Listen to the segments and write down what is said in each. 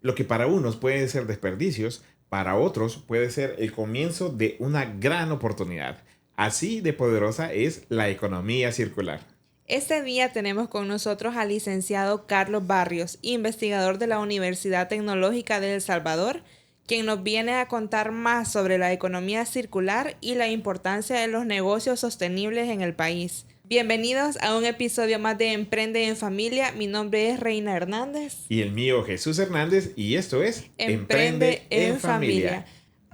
Lo que para unos puede ser desperdicios, para otros puede ser el comienzo de una gran oportunidad. Así de poderosa es la economía circular. Este día tenemos con nosotros al licenciado Carlos Barrios, investigador de la Universidad Tecnológica de El Salvador, quien nos viene a contar más sobre la economía circular y la importancia de los negocios sostenibles en el país. Bienvenidos a un episodio más de Emprende en Familia. Mi nombre es Reina Hernández. Y el mío Jesús Hernández y esto es Emprende Emprende en en familia. Familia.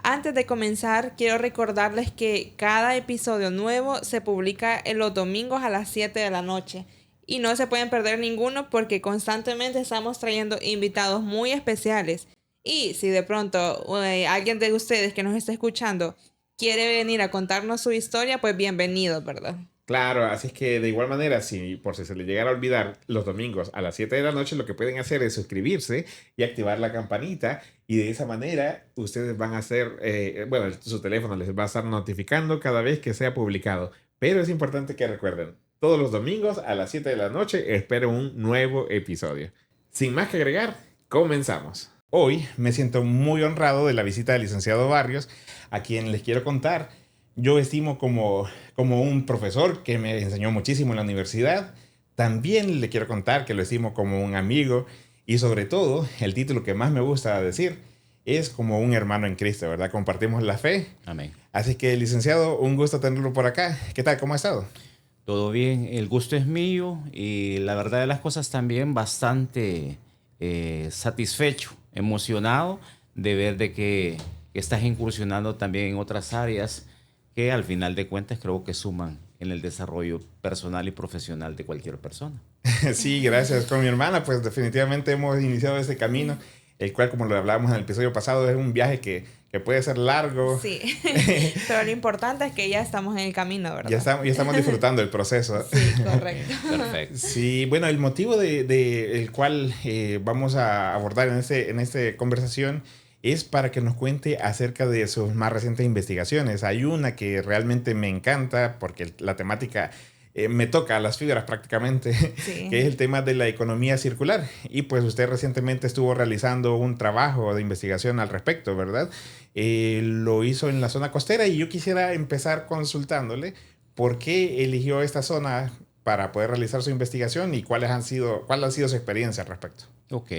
Antes de comenzar, quiero recordarles que cada episodio nuevo se publica en los domingos a las 7 de la noche. Y no se pueden perder ninguno porque constantemente estamos trayendo invitados muy especiales. Y si de pronto alguien de ustedes que nos está escuchando quiere venir a contarnos su historia, pues bienvenido, ¿verdad? Claro, así es que de igual manera, si por si se les llegara a olvidar los domingos a las 7 de la noche, lo que pueden hacer es suscribirse y activar la campanita y de esa manera ustedes van a hacer, bueno, su teléfono les va a estar notificando cada vez que sea publicado. Pero es importante que recuerden, todos los domingos a las 7 de la noche espero un nuevo episodio. Sin más que agregar, comenzamos. Hoy me siento muy honrado de la visita del licenciado Barrios, a quien les quiero contar. Yo estimo como un profesor que me enseñó muchísimo en la universidad. También le quiero contar que lo estimo como un amigo y sobre todo, el título que más me gusta decir es como un hermano en Cristo, ¿verdad? Compartimos la fe. Amén. Así que, licenciado, un gusto tenerlo por acá. ¿Qué tal? ¿Cómo ha estado? Todo bien, el gusto es mío y la verdad de las cosas también bastante satisfecho, emocionado de ver de que estás incursionando también en otras áreas que al final de cuentas creo que suman en el desarrollo personal y profesional de cualquier persona. Sí, gracias. Con mi hermana, pues definitivamente hemos iniciado este camino, el cual, como lo hablábamos en el episodio pasado, es un viaje que puede ser largo. Sí, pero lo importante es que ya estamos en el camino, ¿verdad? Ya estamos disfrutando el proceso. Sí, correcto. Perfecto. Sí, bueno, el motivo de el cual vamos a abordar en esta conversación es para que nos cuente acerca de sus más recientes investigaciones. Hay una que realmente me encanta porque la temática me toca a las fibras prácticamente, que es Sí. el tema de la economía circular. Y pues usted recientemente estuvo realizando un trabajo de investigación al respecto, ¿verdad? Lo hizo en la zona costera y yo quisiera empezar consultándole por qué eligió esta zona para poder realizar su investigación y cuál ha sido su experiencia al respecto. Ok.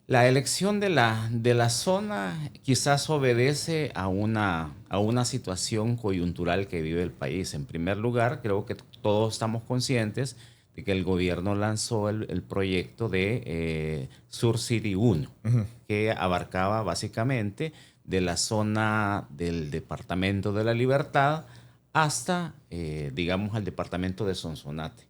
La elección de la zona quizás obedece a una situación coyuntural que vive el país. En primer lugar, creo que todos estamos conscientes de que el gobierno lanzó el proyecto de Sur City 1, Ujú. que abarcaba básicamente de la zona del Departamento de la Libertad hasta, digamos, al departamento de Sonsonate,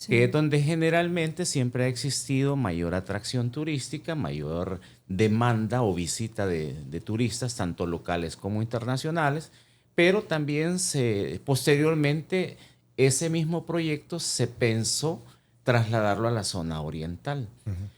que es Sí. donde generalmente siempre ha existido mayor atracción turística, mayor demanda o visita de turistas, tanto locales como internacionales, pero también posteriormente ese mismo proyecto se pensó trasladarlo a la zona oriental. Ujú.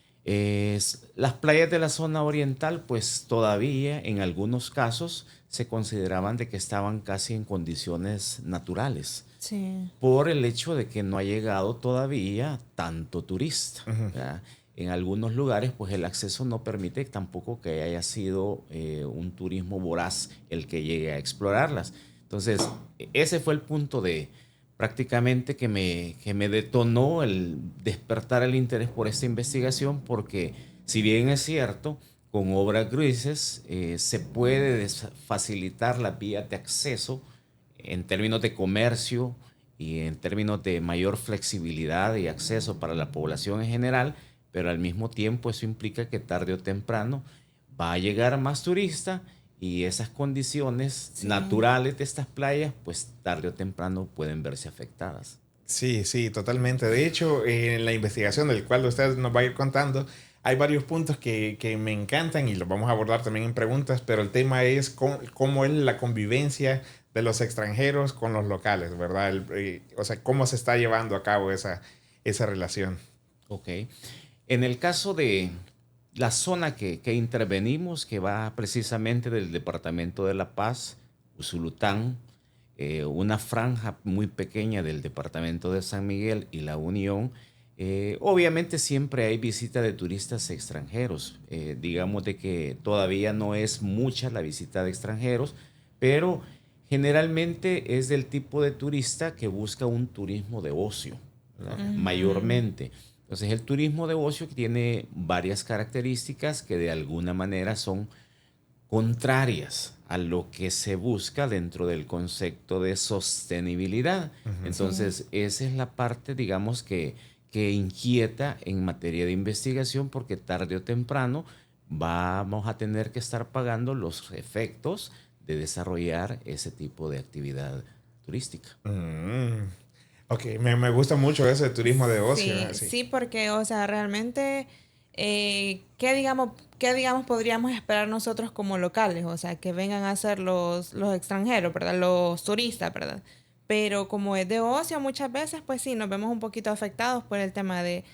Las playas de la zona oriental, pues todavía en algunos casos se consideraban de que estaban casi en condiciones naturales Sí. por el hecho de que no ha llegado todavía tanto turista, Ujú. ¿verdad? En algunos lugares, pues el acceso no permite tampoco que haya sido un turismo voraz el que llegue a explorarlas. Entonces, ese fue el punto de prácticamente que me detonó el despertar el interés por esta investigación, porque si bien es cierto, con obras grises se puede facilitar la vía de acceso en términos de comercio y en términos de mayor flexibilidad y acceso para la población en general, pero al mismo tiempo eso implica que tarde o temprano va a llegar más turista y esas condiciones Sí. naturales de estas playas, pues tarde o temprano pueden verse afectadas. Sí, sí, totalmente. De hecho, en la investigación del cual usted nos va a ir contando, hay varios puntos que me encantan y los vamos a abordar también en preguntas, pero el tema es cómo es la convivencia de los extranjeros con los locales, ¿verdad? O sea, cómo se está llevando a cabo esa relación. Ok. En el caso de la zona que intervenimos, que va precisamente del Departamento de La Paz, Usulután, una franja muy pequeña del Departamento de San Miguel y La Unión, Obviamente siempre hay visita de turistas extranjeros. Digamos de que todavía no es mucha la visita de extranjeros, pero generalmente es del tipo de turista que busca un turismo de ocio, ¿verdad? Mayormente. Entonces el turismo de ocio tiene varias características que de alguna manera son contrarias a lo que se busca dentro del concepto de sostenibilidad. Entonces, esa es la parte, digamos, que inquieta en materia de investigación, porque tarde o temprano vamos a tener que estar pagando los efectos de desarrollar ese tipo de actividad turística. Ok, me gusta mucho eso de turismo de ocio. Sí, Así. sí, porque, o sea, realmente, qué digamos podríamos esperar nosotros como locales? O sea, que vengan a ser los extranjeros, ¿verdad? Los turistas, ¿verdad? Pero como es de ocio, muchas veces, pues sí, nos vemos un poquito afectados por el tema de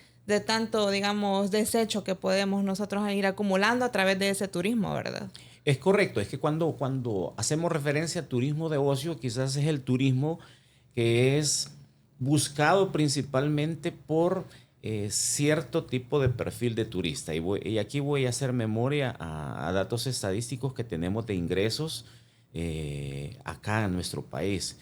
tanto, digamos, desecho que podemos nosotros ir acumulando a través de ese turismo, ¿verdad? Es correcto, es que cuando hacemos referencia a turismo de ocio, quizás es el turismo que es buscado principalmente por cierto tipo de perfil de turista. Y aquí voy a hacer memoria a datos estadísticos que tenemos de ingresos acá en nuestro país.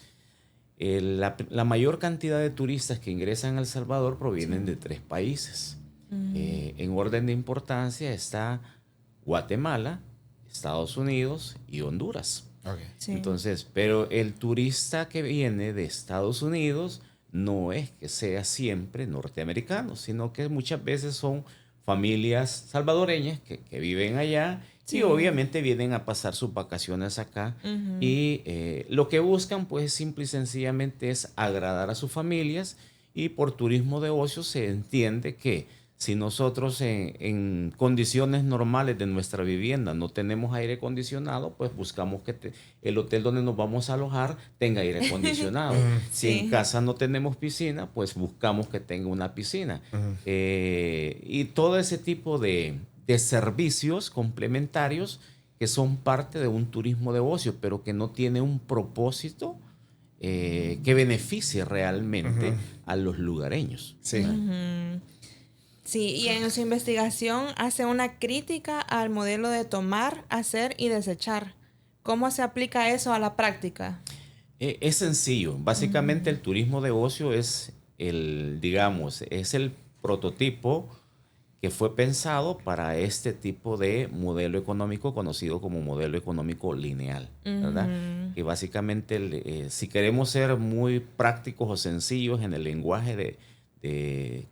La mayor cantidad de turistas que ingresan a El Salvador provienen de 3 países. En orden de importancia está Guatemala, Estados Unidos y Honduras. Okay. Sí. Entonces, pero el turista que viene de Estados Unidos no es que sea siempre norteamericano, sino que muchas veces son familias salvadoreñas que viven allá y Sí. obviamente vienen a pasar sus vacaciones acá. Y lo que buscan pues simple y sencillamente es agradar a sus familias, y por turismo de ocio se entiende que si nosotros en condiciones normales de nuestra vivienda no tenemos aire acondicionado, pues buscamos que el hotel donde nos vamos a alojar tenga aire acondicionado. Si en Sí. casa no tenemos piscina, pues buscamos que tenga una piscina. Ujú. Y todo ese tipo de servicios complementarios que son parte de un turismo de ocio, pero que no tiene un propósito que beneficie realmente Ujú. a los lugareños. Sí. Ujú. Sí, y en su investigación hace una crítica al modelo de tomar, hacer y desechar. ¿Cómo se aplica eso a la práctica? Es sencillo. Básicamente el turismo de ocio es digamos, es el prototipo que fue pensado para este tipo de modelo económico conocido como modelo económico lineal, ¿verdad? Y básicamente, si queremos ser muy prácticos o sencillos en el lenguaje de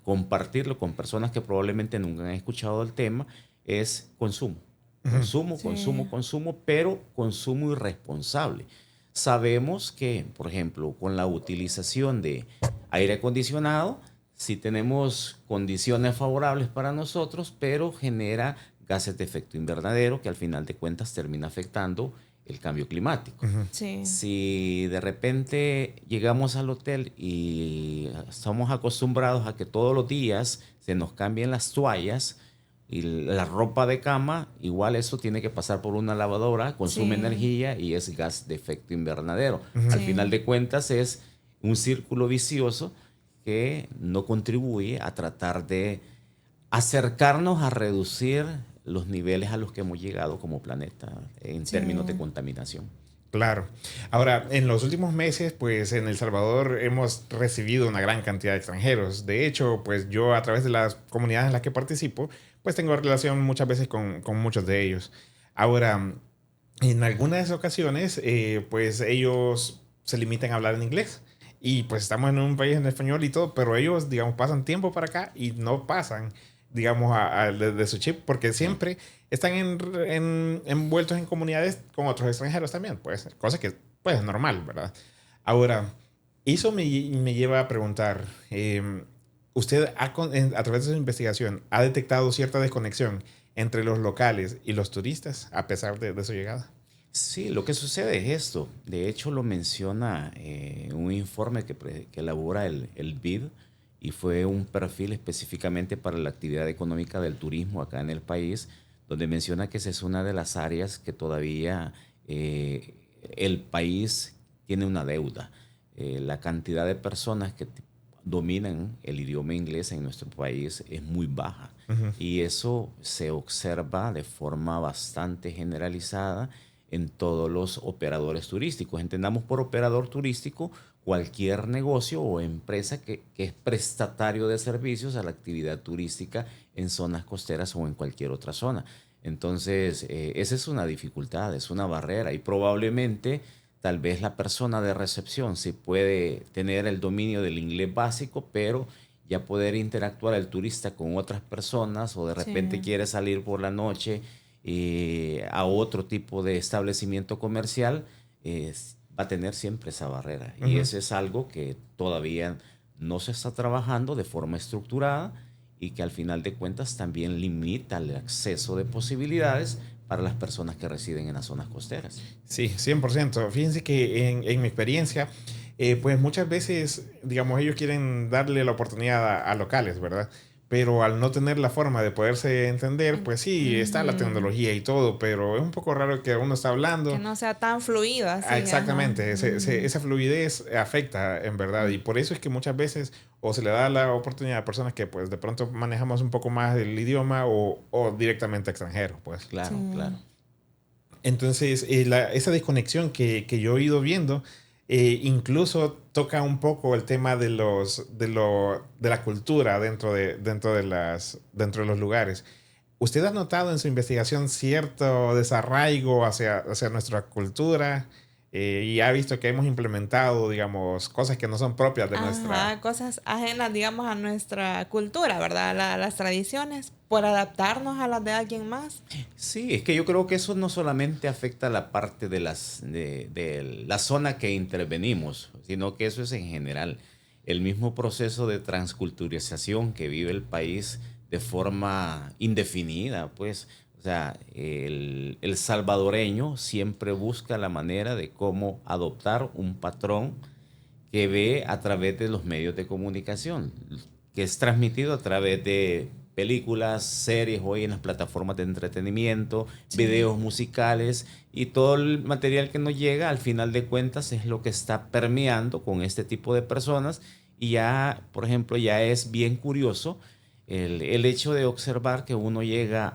compartirlo con personas que probablemente nunca han escuchado el tema, es consumo. Consumo, Sí. consumo, consumo, pero consumo irresponsable. Sabemos que, por ejemplo, con la utilización de aire acondicionado, sí tenemos condiciones favorables para nosotros, pero genera gases de efecto invernadero que al final de cuentas termina afectando el cambio climático. Sí. Si de repente llegamos al hotel y estamos acostumbrados a que todos los días se nos cambien las toallas y la ropa de cama, igual eso tiene que pasar por una lavadora, consume Sí. energía y es gas de efecto invernadero. Al Sí. final de cuentas es un círculo vicioso que no contribuye a tratar de acercarnos a reducir los niveles a los que hemos llegado como planeta en Sí. términos de contaminación. Claro. Ahora, en los últimos meses, pues en El Salvador hemos recibido una gran cantidad de extranjeros. De hecho, pues yo a través de las comunidades en las que participo, pues tengo relación muchas veces con muchos de ellos. Ahora, en algunas ocasiones, pues ellos se limitan a hablar en inglés. Y pues estamos en un país en español y todo, pero ellos, digamos, pasan tiempo para acá y no pasan, digamos, de su chip, porque siempre están envueltos en comunidades con otros extranjeros también, pues, cosa que, pues, es normal, ¿verdad? Ahora, eso me lleva a preguntar, ¿usted a través de su investigación ha detectado cierta desconexión entre los locales y los turistas a pesar de su llegada? Sí, lo que sucede es esto. De hecho, lo menciona un informe que elabora el BID, y fue un perfil específicamente para la actividad económica del turismo acá en el país, donde menciona que esa es una de las áreas que todavía el país tiene una deuda. La cantidad de personas que dominan el idioma inglés en nuestro país es muy baja. Y eso se observa de forma bastante generalizada en todos los operadores turísticos. Entendamos por operador turístico cualquier negocio o empresa que es prestatario de servicios a la actividad turística en zonas costeras o en cualquier otra zona. Entonces, esa es una dificultad, es una barrera y probablemente tal vez la persona de recepción sí puede tener el dominio del inglés básico, pero ya poder interactuar el turista con otras personas o de repente Sí. quiere salir por la noche a otro tipo de establecimiento comercial, va a tener siempre esa barrera. Y eso es algo que todavía no se está trabajando de forma estructurada y que al final de cuentas también limita el acceso de posibilidades para las personas que residen en las zonas costeras. Sí, 100%. Fíjense que en mi experiencia, pues muchas veces, digamos, ellos quieren darle la oportunidad a locales, ¿verdad? Pero al no tener la forma de poderse entender, pues sí, está la Ujú. tecnología y todo, pero es un poco raro que uno está Que hablando. no sea tan fluido Ah, así, ajá. exactamente, Ujú. esa fluidez afecta en verdad y por eso es que muchas veces o se le da la oportunidad a personas que pues de pronto manejamos un poco más el idioma o directamente extranjeros, pues. Sí. Claro, claro. Entonces, esa desconexión que yo he ido viendo, incluso toca un poco el tema de la cultura dentro de los lugares. ¿Usted ha notado en su investigación cierto desarraigo hacia nuestra cultura? Y ha visto que hemos implementado, digamos, cosas que no son propias de nuestra... Ajá, cosas ajenas, digamos, a nuestra cultura, ¿verdad? Las tradiciones, por adaptarnos a las de alguien más. Sí, es que yo creo que eso no solamente afecta la parte de la zona que intervenimos, sino que eso es en general. El mismo proceso de transculturización que vive el país de forma indefinida, pues, o sea, el salvadoreño siempre busca la manera de cómo adoptar un patrón que ve a través de los medios de comunicación, que es transmitido a través de películas, series hoy en las plataformas de entretenimiento, Sí. videos musicales y todo el material que nos llega al final de cuentas es lo que está permeando con este tipo de personas y ya, por ejemplo, ya es bien curioso el hecho de observar que uno llega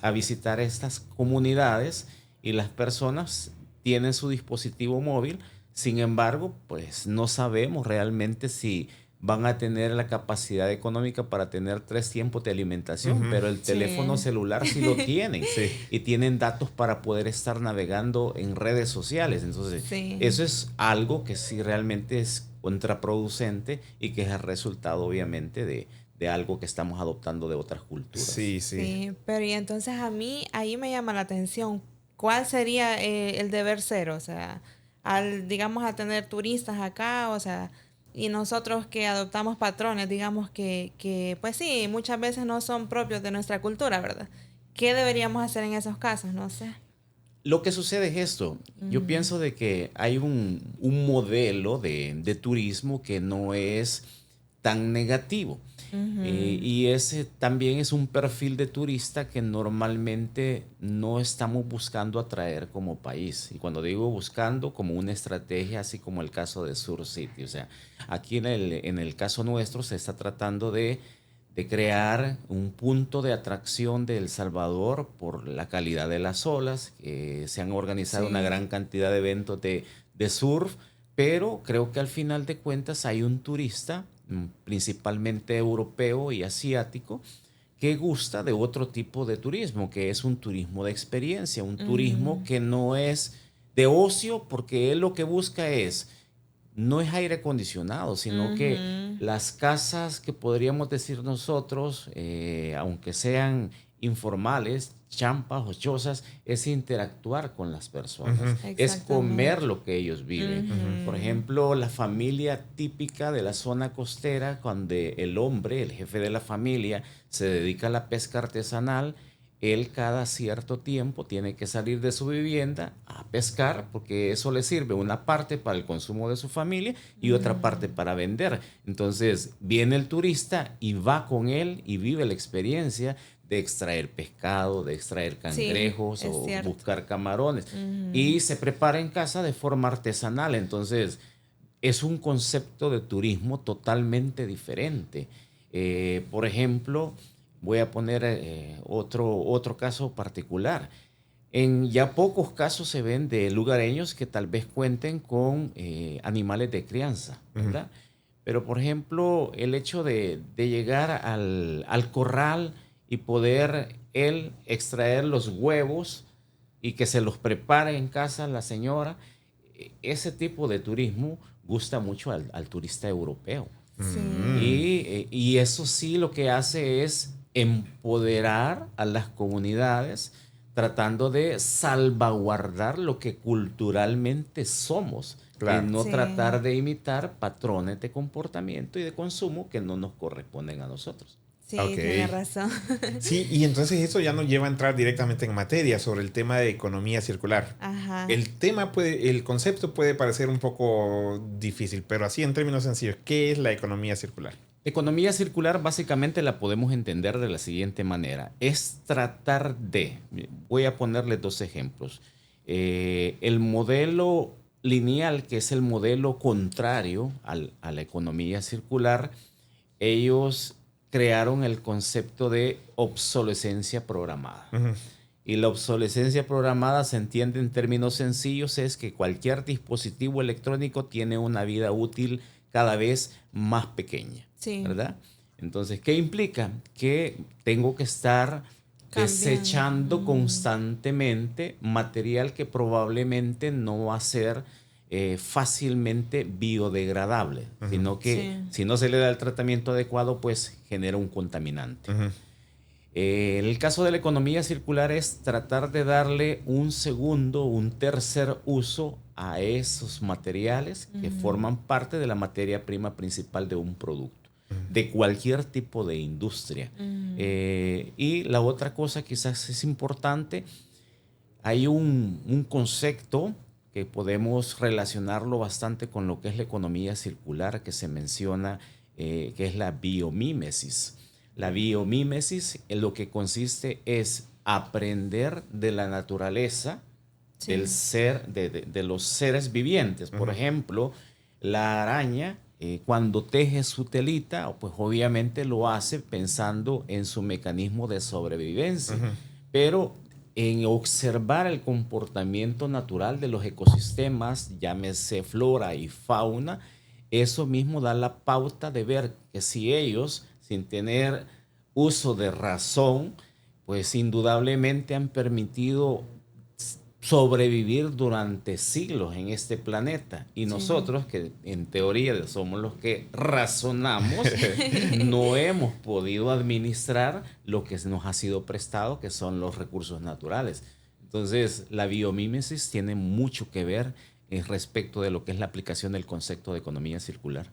a visitar estas comunidades y las personas tienen su dispositivo móvil. Sin embargo, pues no sabemos realmente si van a tener la capacidad económica para tener 3 tiempos de alimentación, Ujú. pero el teléfono Sí. celular sí lo tienen Sí, y tienen datos para poder estar navegando en redes sociales. Entonces, Sí. eso es algo que sí realmente es contraproducente y que es el resultado, obviamente, de algo que estamos adoptando de otras culturas. sí, sí. Sí, pero y entonces a mí ahí me llama la atención, ¿cuál sería el deber ser? O sea, al, digamos, a tener turistas acá, o sea, y nosotros que adoptamos patrones, digamos pues sí, muchas veces no son propios de nuestra cultura, ¿verdad? ¿Qué deberíamos hacer en esos casos? No sé. Lo que sucede es esto. Yo Ujú. pienso de que hay un modelo de turismo que no es tan negativo. Ujú. Y ese también es un perfil de turista que normalmente no estamos buscando atraer como país. Y cuando digo buscando, como una estrategia, así como el caso de Sur City. O sea, aquí en el caso nuestro se está tratando de crear un punto de atracción de El Salvador por la calidad de las olas. Se han organizado una Sí. gran cantidad de eventos de surf, pero creo que al final de cuentas hay un turista, principalmente europeo y asiático, que gusta de otro tipo de turismo, que es un turismo de experiencia, un turismo Ujú. que no es de ocio, porque él lo que busca no es aire acondicionado, sino que Ujú. las casas que podríamos decir nosotros, aunque sean informales, champas o chozas, es interactuar con las Ujú, personas, es comer Exactamente. lo que ellos viven. ujú. Por Ujú. ejemplo, la familia típica de la zona costera, cuando el hombre, el jefe de la familia, se dedica a la pesca artesanal, él cada cierto tiempo tiene que salir de su vivienda a pescar porque eso le sirve una parte para el consumo de su familia y otra parte Ujú. para vender. Entonces viene el turista y va con él y vive la experiencia de extraer pescado, de extraer Sí, cangrejos es o cierto. buscar camarones Ujú. y se prepara en casa de forma artesanal. Entonces es un concepto de turismo totalmente diferente. Por ejemplo, voy a poner otro caso particular. En ya pocos casos se ven de lugareños que tal vez cuenten con animales de crianza, ¿verdad? Pero, por ejemplo, el hecho de llegar al corral y poder él extraer los huevos y que se los prepare en casa la señora, ese tipo de turismo gusta mucho al turista europeo. Sí. Y eso sí lo que hace es empoderar a las comunidades tratando de salvaguardar lo que culturalmente somos. Claro. Y no Sí. tratar de imitar patrones de comportamiento y de consumo que no nos corresponden a nosotros. Sí, Ok. tiene razón. Sí, y entonces eso ya nos lleva a entrar directamente en materia sobre el tema de economía circular. Ajá. El concepto puede parecer un poco difícil, pero así en términos sencillos, ¿qué es la economía circular? Economía circular básicamente la podemos entender de la siguiente manera. Es tratar de, voy a ponerle dos ejemplos. El modelo lineal, que es el modelo contrario a la economía circular, ellos crearon el concepto de obsolescencia programada. Ujú. Y la obsolescencia programada se entiende en términos sencillos, es que cualquier dispositivo electrónico tiene una vida útil cada vez más pequeña, Sí. ¿verdad? Entonces, ¿qué implica? Que tengo que estar Cambiando. desechando constantemente material que probablemente no va a ser fácilmente biodegradable, sino que Sí. si no se le da el tratamiento adecuado, pues genera un contaminante. Ujú. En el caso de la economía circular es tratar de darle un segundo, un tercer uso a esos materiales que forman parte de la materia prima principal de un producto, de cualquier tipo de industria. Y la otra cosa quizás es importante, hay un concepto que podemos relacionarlo bastante con lo que es la economía circular que se menciona, que es la biomímesis. La biomímesis en lo que consiste es aprender de la naturaleza, Sí. del ser, de los seres vivientes. Por ejemplo, la araña, cuando teje su telita, pues obviamente lo hace pensando en su mecanismo de sobrevivencia. Pero en observar el comportamiento natural de los ecosistemas, llámese flora y fauna, eso mismo da la pauta de ver que si ellos, sin tener uso de razón, pues indudablemente han permitido sobrevivir durante siglos en este planeta. Y nosotros, que en teoría somos los que razonamos, no hemos podido administrar lo que nos ha sido prestado, que son los recursos naturales. Entonces, la biomímesis tiene mucho que ver respecto de lo que es la aplicación del concepto de economía circular.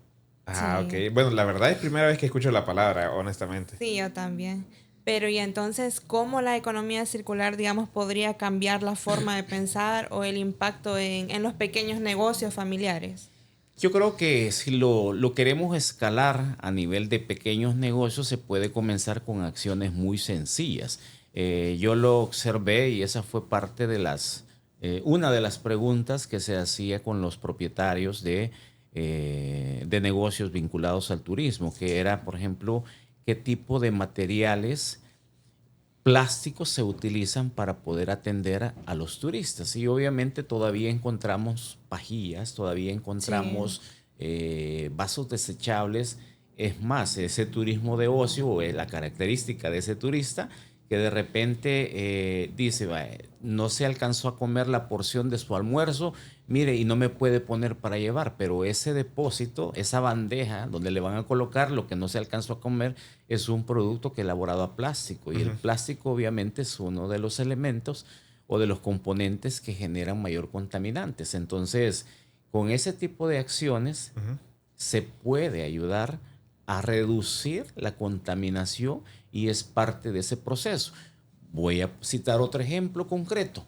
Ah, Sí. ok. Bueno, la verdad es primera vez que escucho la palabra, honestamente. Sí, yo también. Pero y entonces, ¿cómo la economía circular, digamos, podría cambiar la forma de pensar o el impacto en los pequeños negocios familiares? Yo creo que si lo queremos escalar a nivel de pequeños negocios, se puede comenzar con acciones muy sencillas. Yo lo observé y esa fue parte de una de las preguntas que se hacía con los propietarios de negocios vinculados al turismo, que era, por ejemplo, qué tipo de materiales plásticos se utilizan para poder atender a los turistas. Y obviamente todavía encontramos pajillas, todavía encontramos vasos desechables. Es más, ese turismo de ocio o la característica de ese turista que de repente dice, no se alcanzó a comer la porción de su almuerzo, mire, y no me puede poner para llevar, pero ese depósito, esa bandeja donde le van a colocar lo que no se alcanzó a comer, es un producto que elaborado a plástico. Y el plástico obviamente es uno de los elementos o de los componentes que generan mayor contaminantes. Entonces, con ese tipo de acciones se puede ayudar a reducir la contaminación y es parte de ese proceso. Voy a citar otro ejemplo concreto.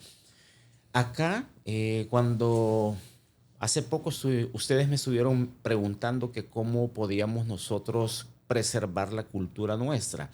Acá, cuando hace poco ustedes me estuvieron preguntando que cómo podíamos nosotros preservar la cultura nuestra.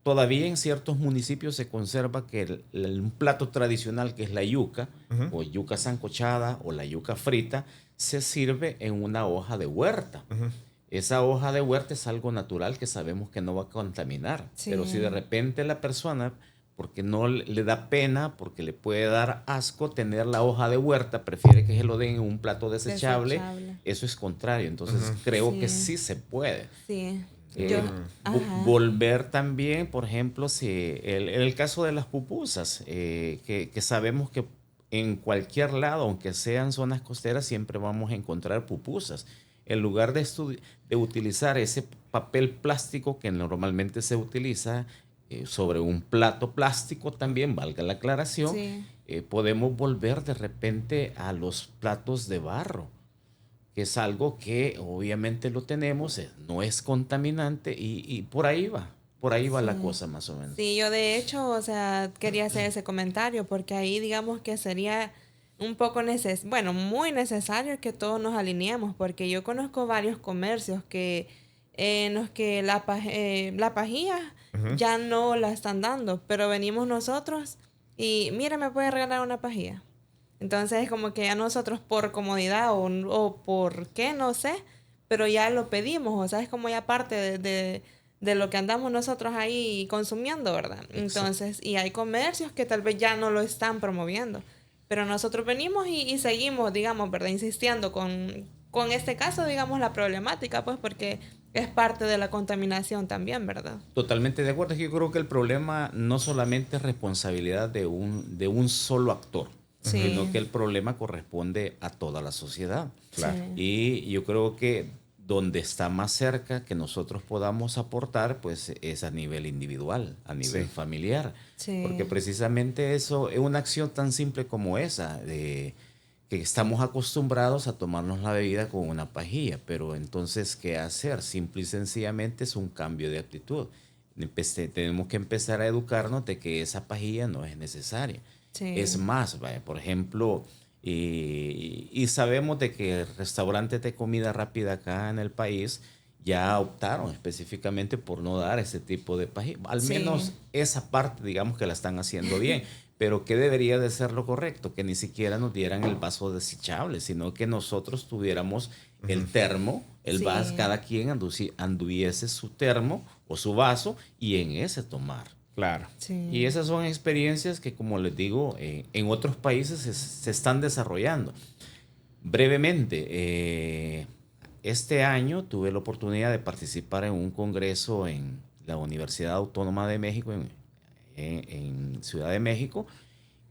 Todavía en ciertos municipios se conserva que un plato tradicional que es la yuca, o yuca sancochada, o la yuca frita, se sirve en una hoja de huerta. Ujú. Esa hoja de huerta es algo natural que sabemos que no va a contaminar. Sí. Pero si de repente la persona, porque no le da pena, porque le puede dar asco tener la hoja de huerta, prefiere que se lo den en un plato desechable, eso es contrario. Entonces Ujú. creo que sí se puede. Sí. Eh, Ajá. volver también, por ejemplo, si en el caso de las pupusas, que sabemos que en cualquier lado, aunque sean zonas costeras, siempre vamos a encontrar pupusas. En lugar de utilizar ese papel plástico que normalmente se utiliza sobre un plato plástico también, valga la aclaración, Sí. podemos volver de repente a los platos de barro, que es algo que obviamente lo tenemos, no es contaminante y por ahí va la Sí. cosa más o menos. Sí, yo de hecho, o sea, quería hacer ese comentario porque ahí digamos que sería un poco bueno, muy necesario que todos nos alineemos porque yo conozco varios comercios que en los que la pajilla Ujú. ya no la están dando, pero venimos nosotros y mira, me puede regalar una pajilla. Entonces es como que ya nosotros por comodidad o por qué, no sé, pero ya lo pedimos, o sea, es como ya parte de lo que andamos nosotros ahí consumiendo, ¿verdad? Entonces, y hay comercios que tal vez ya no lo están promoviendo, pero nosotros venimos y seguimos, digamos, ¿verdad? Insistiendo con este caso, digamos, la problemática, pues porque es parte de la contaminación también, ¿verdad? Totalmente de acuerdo. Es que yo creo que el problema no solamente es responsabilidad de un solo actor, sino Sí, que el problema corresponde a toda la sociedad. Claro. sí, Y yo creo que donde está más cerca que nosotros podamos aportar, pues es a nivel individual, a nivel Sí. familiar. Porque sí, precisamente eso es una acción tan simple como esa, de que estamos acostumbrados a tomarnos la bebida con una pajilla, pero entonces, ¿qué hacer? Simple y sencillamente es un cambio de actitud. Tenemos que empezar a educarnos de que esa pajilla no es necesaria. Es sí, más, vaya, por ejemplo, y sabemos de que restaurantes de comida rápida acá en el país ya optaron específicamente por no dar ese tipo de pajilla. Al sí. menos esa parte, digamos que la están haciendo bien. Pero ¿qué debería de ser lo correcto? Que ni siquiera nos dieran el vaso desechable, sino que nosotros tuviéramos el Ujú. termo, el vaso, Sí, cada quien anduviese su termo o su vaso y en ese tomar. Claro. Y sí, esas son experiencias que, como les digo, en otros países se están desarrollando. Brevemente, este año tuve la oportunidad de participar en un congreso en la Universidad Autónoma de México, en Ciudad de México,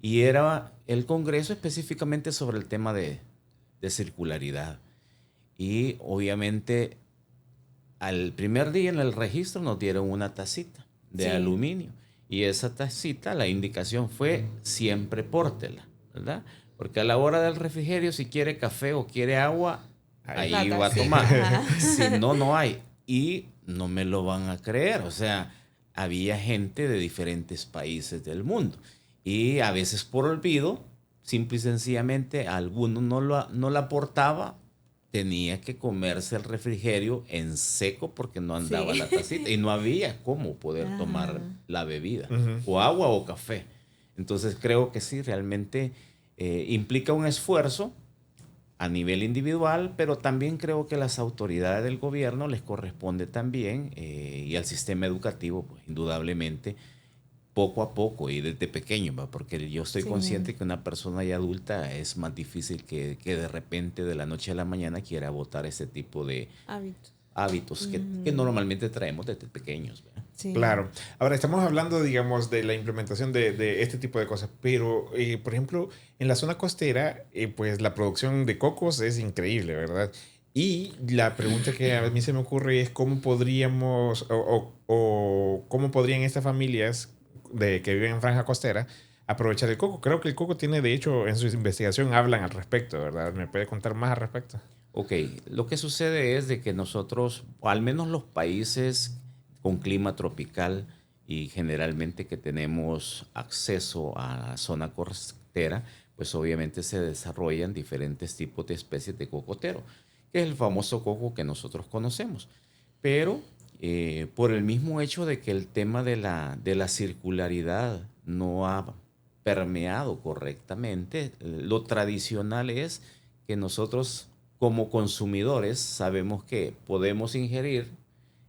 y era el congreso específicamente sobre el tema de circularidad. Y obviamente al primer día en el registro nos dieron una tacita de sí. aluminio. Y esa tacita, la indicación fue siempre pórtela, ¿verdad? Porque a la hora del refrigerio, si quiere café o quiere agua, Ahí. La ahí va a tacita, tomar. ajá. Si no, no hay. Y no me lo van a creer. O sea, había gente de diferentes países del mundo. Y a veces por olvido, simple y sencillamente, alguno no la aportaba, tenía que comerse el refrigerio en seco porque no andaba Sí. la tacita y no había cómo poder tomar Ajá. la bebida, Ujú. o agua o café. Entonces creo que sí, realmente implica un esfuerzo a nivel individual, pero también creo que a las autoridades del gobierno les corresponde también, y al sistema educativo, pues indudablemente, poco a poco y desde pequeño, ¿va? Porque yo estoy Sí, consciente que una persona ya adulta es más difícil que de repente de la noche a la mañana quiera botar ese tipo de hábitos. hábitos que Ujú. normalmente traemos desde pequeños, ¿verdad? Sí, Claro. Ahora estamos hablando, digamos, de la implementación de este tipo de cosas, pero, por ejemplo, en la zona costera, pues la producción de cocos es increíble, ¿verdad? Y la pregunta que a mí se me ocurre es cómo podríamos, o cómo podrían estas familias que viven en franja costera aprovechar el coco. Creo que el coco tiene, de hecho, en su investigación hablan al respecto, ¿verdad? ¿Me puede contar más al respecto? Ok, lo que sucede es de que nosotros, o al menos los países con clima tropical y generalmente que tenemos acceso a la zona costera, pues obviamente se desarrollan diferentes tipos de especies de cocotero, que es el famoso coco que nosotros conocemos. Pero por el mismo hecho de que el tema de la circularidad no ha permeado correctamente, lo tradicional es que nosotros como consumidores sabemos que podemos ingerir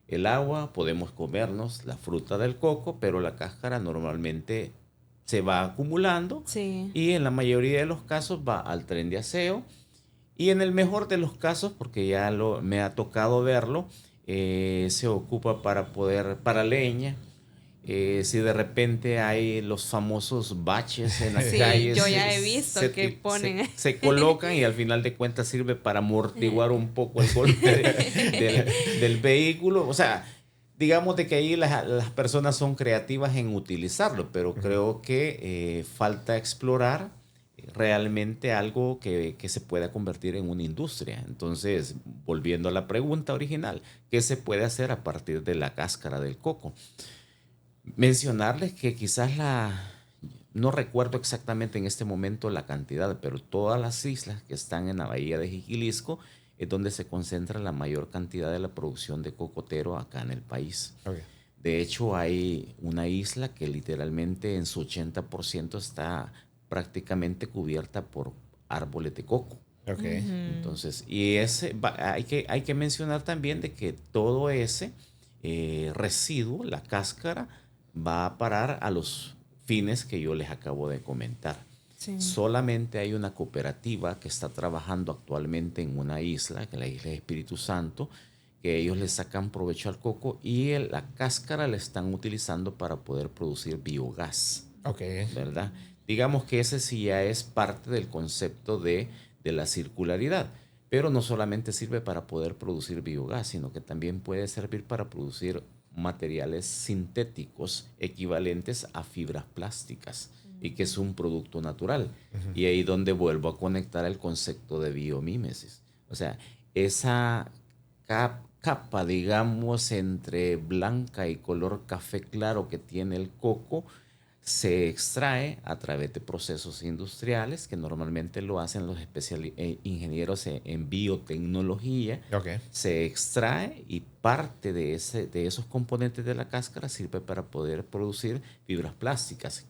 el agua, podemos comernos la fruta del coco, pero la cáscara normalmente se va acumulando Sí. y en la mayoría de los casos va al tren de aseo. Y en el mejor de los casos, porque ya me ha tocado verlo, se ocupa para leña. Si de repente hay los famosos baches en las Sí, calles, yo ya he visto que ponen. se colocan y al final de cuentas sirve para amortiguar un poco el golpe del vehículo. O sea, digamos de que ahí las personas son creativas en utilizarlo, pero creo que falta explorar realmente algo que se pueda convertir en una industria. Entonces, volviendo a la pregunta original, ¿qué se puede hacer a partir de la cáscara del coco? Mencionarles que quizás no recuerdo exactamente en este momento la cantidad, pero todas las islas que están en la bahía de Jiquilisco es donde se concentra la mayor cantidad de la producción de cocotero acá en el país. Okay. De hecho, hay una isla que literalmente en su 80% está prácticamente cubierta por árboles de coco. Okay. Entonces, y hay que mencionar también de que todo ese residuo, la cáscara, va a parar a los fines que yo les acabo de comentar. Sí. Solamente hay una cooperativa que está trabajando actualmente en una isla, que es la isla de Espíritu Santo, que ellos le sacan provecho al coco y la cáscara la están utilizando para poder producir biogás. Okay. ¿Verdad? Digamos que ese sí ya es parte del concepto de la circularidad. Pero no solamente sirve para poder producir biogás, sino que también puede servir para producir materiales sintéticos equivalentes a fibras plásticas y que es un producto natural. Y ahí donde vuelvo a conectar el concepto de biomímesis. O sea, esa capa, digamos, entre blanca y color café claro que tiene el coco, se extrae a través de procesos industriales que normalmente lo hacen los ingenieros en biotecnología. Okay. Se extrae y parte de esos componentes de la cáscara sirve para poder producir fibras plásticas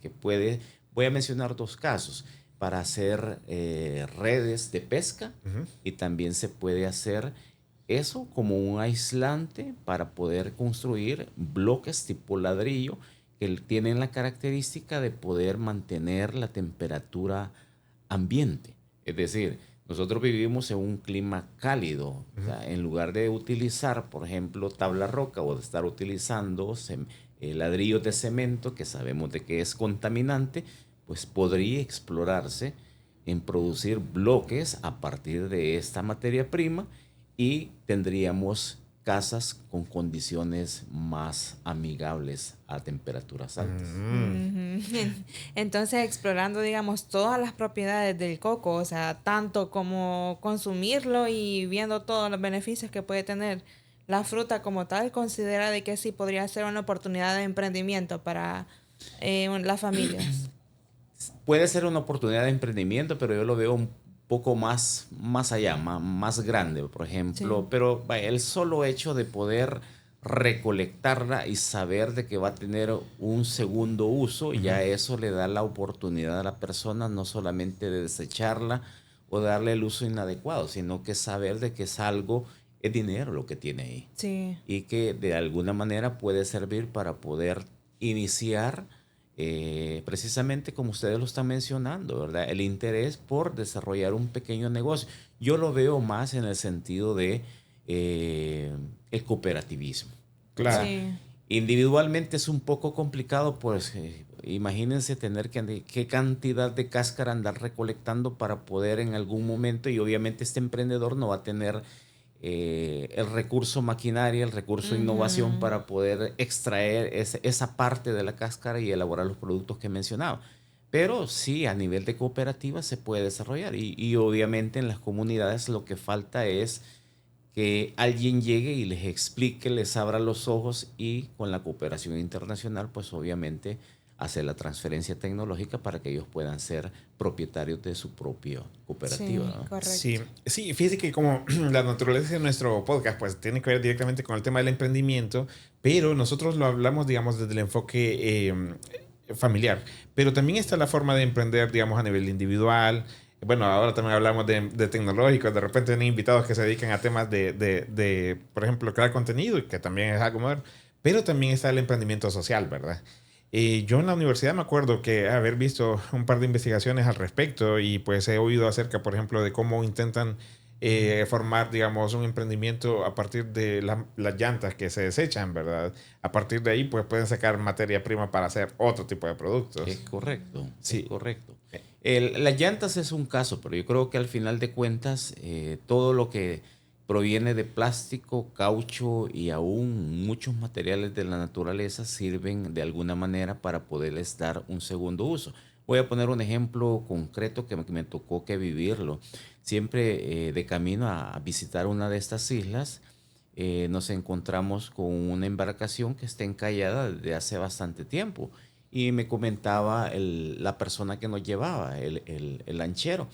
voy a mencionar dos casos, para hacer redes de pesca y también se puede hacer eso como un aislante para poder construir bloques tipo ladrillo que tienen la característica de poder mantener la temperatura ambiente. Es decir, nosotros vivimos en un clima cálido. O sea, en lugar de utilizar, por ejemplo, tabla roca o de estar utilizando ladrillos de cemento, que sabemos de que es contaminante, pues podría explorarse en producir bloques a partir de esta materia prima y tendríamos casas con condiciones más amigables a temperaturas altas. Entonces, explorando, digamos, todas las propiedades del coco, o sea, tanto como consumirlo y viendo todos los beneficios que puede tener la fruta como tal, considera de que sí podría ser una oportunidad de emprendimiento para las familias. Puede ser una oportunidad de emprendimiento, pero yo lo veo un poco más allá, más grande, por ejemplo. Sí. Pero vaya, el solo hecho de poder recolectarla y saber de que va a tener un segundo uso, ya eso le da la oportunidad a la persona no solamente de desecharla o darle el uso inadecuado, sino que saber de que es dinero lo que tiene ahí. Sí. Y que de alguna manera puede servir para poder iniciar precisamente como ustedes lo están mencionando, ¿verdad? El interés por desarrollar un pequeño negocio. Yo lo veo más en el sentido de el cooperativismo. Claro. Sí. Individualmente es un poco complicado, pues imagínense tener qué cantidad de cáscara andar recolectando para poder en algún momento, y obviamente este emprendedor no va a tener el recurso maquinaria, el recurso innovación para poder extraer esa parte de la cáscara y elaborar los productos que mencionaba. Pero sí, a nivel de cooperativa se puede desarrollar y obviamente en las comunidades lo que falta es que alguien llegue y les explique, les abra los ojos y con la cooperación internacional, pues obviamente hacer la transferencia tecnológica para que ellos puedan ser propietarios de su propia cooperativa. Sí, ¿no? correcto. Sí, sí, fíjese que como la naturaleza de nuestro podcast pues tiene que ver directamente con el tema del emprendimiento, pero nosotros lo hablamos, digamos, desde el enfoque familiar. Pero también está la forma de emprender, digamos, a nivel individual. Bueno, ahora también hablamos de tecnológicos, de repente tienen invitados que se dedican a temas por ejemplo, crear contenido, y que también es algo moderno, pero también está el emprendimiento social, ¿verdad? Yo en la universidad me acuerdo que haber visto un par de investigaciones al respecto y pues he oído acerca, por ejemplo, de cómo intentan formar, digamos, un emprendimiento a partir de las llantas que se desechan, ¿verdad? A partir de ahí, pues pueden sacar materia prima para hacer otro tipo de Es productos. correcto, es Sí. correcto. Las llantas es un caso, pero yo creo que al final de cuentas todo lo que proviene de plástico, caucho y aún muchos materiales de la naturaleza sirven de alguna manera para poderles dar un segundo uso. Voy a poner un ejemplo concreto que me tocó que vivirlo. Siempre de camino a visitar una de estas islas, nos encontramos con una embarcación que está encallada desde hace bastante tiempo. Y me comentaba la persona que nos llevaba, el lanchero,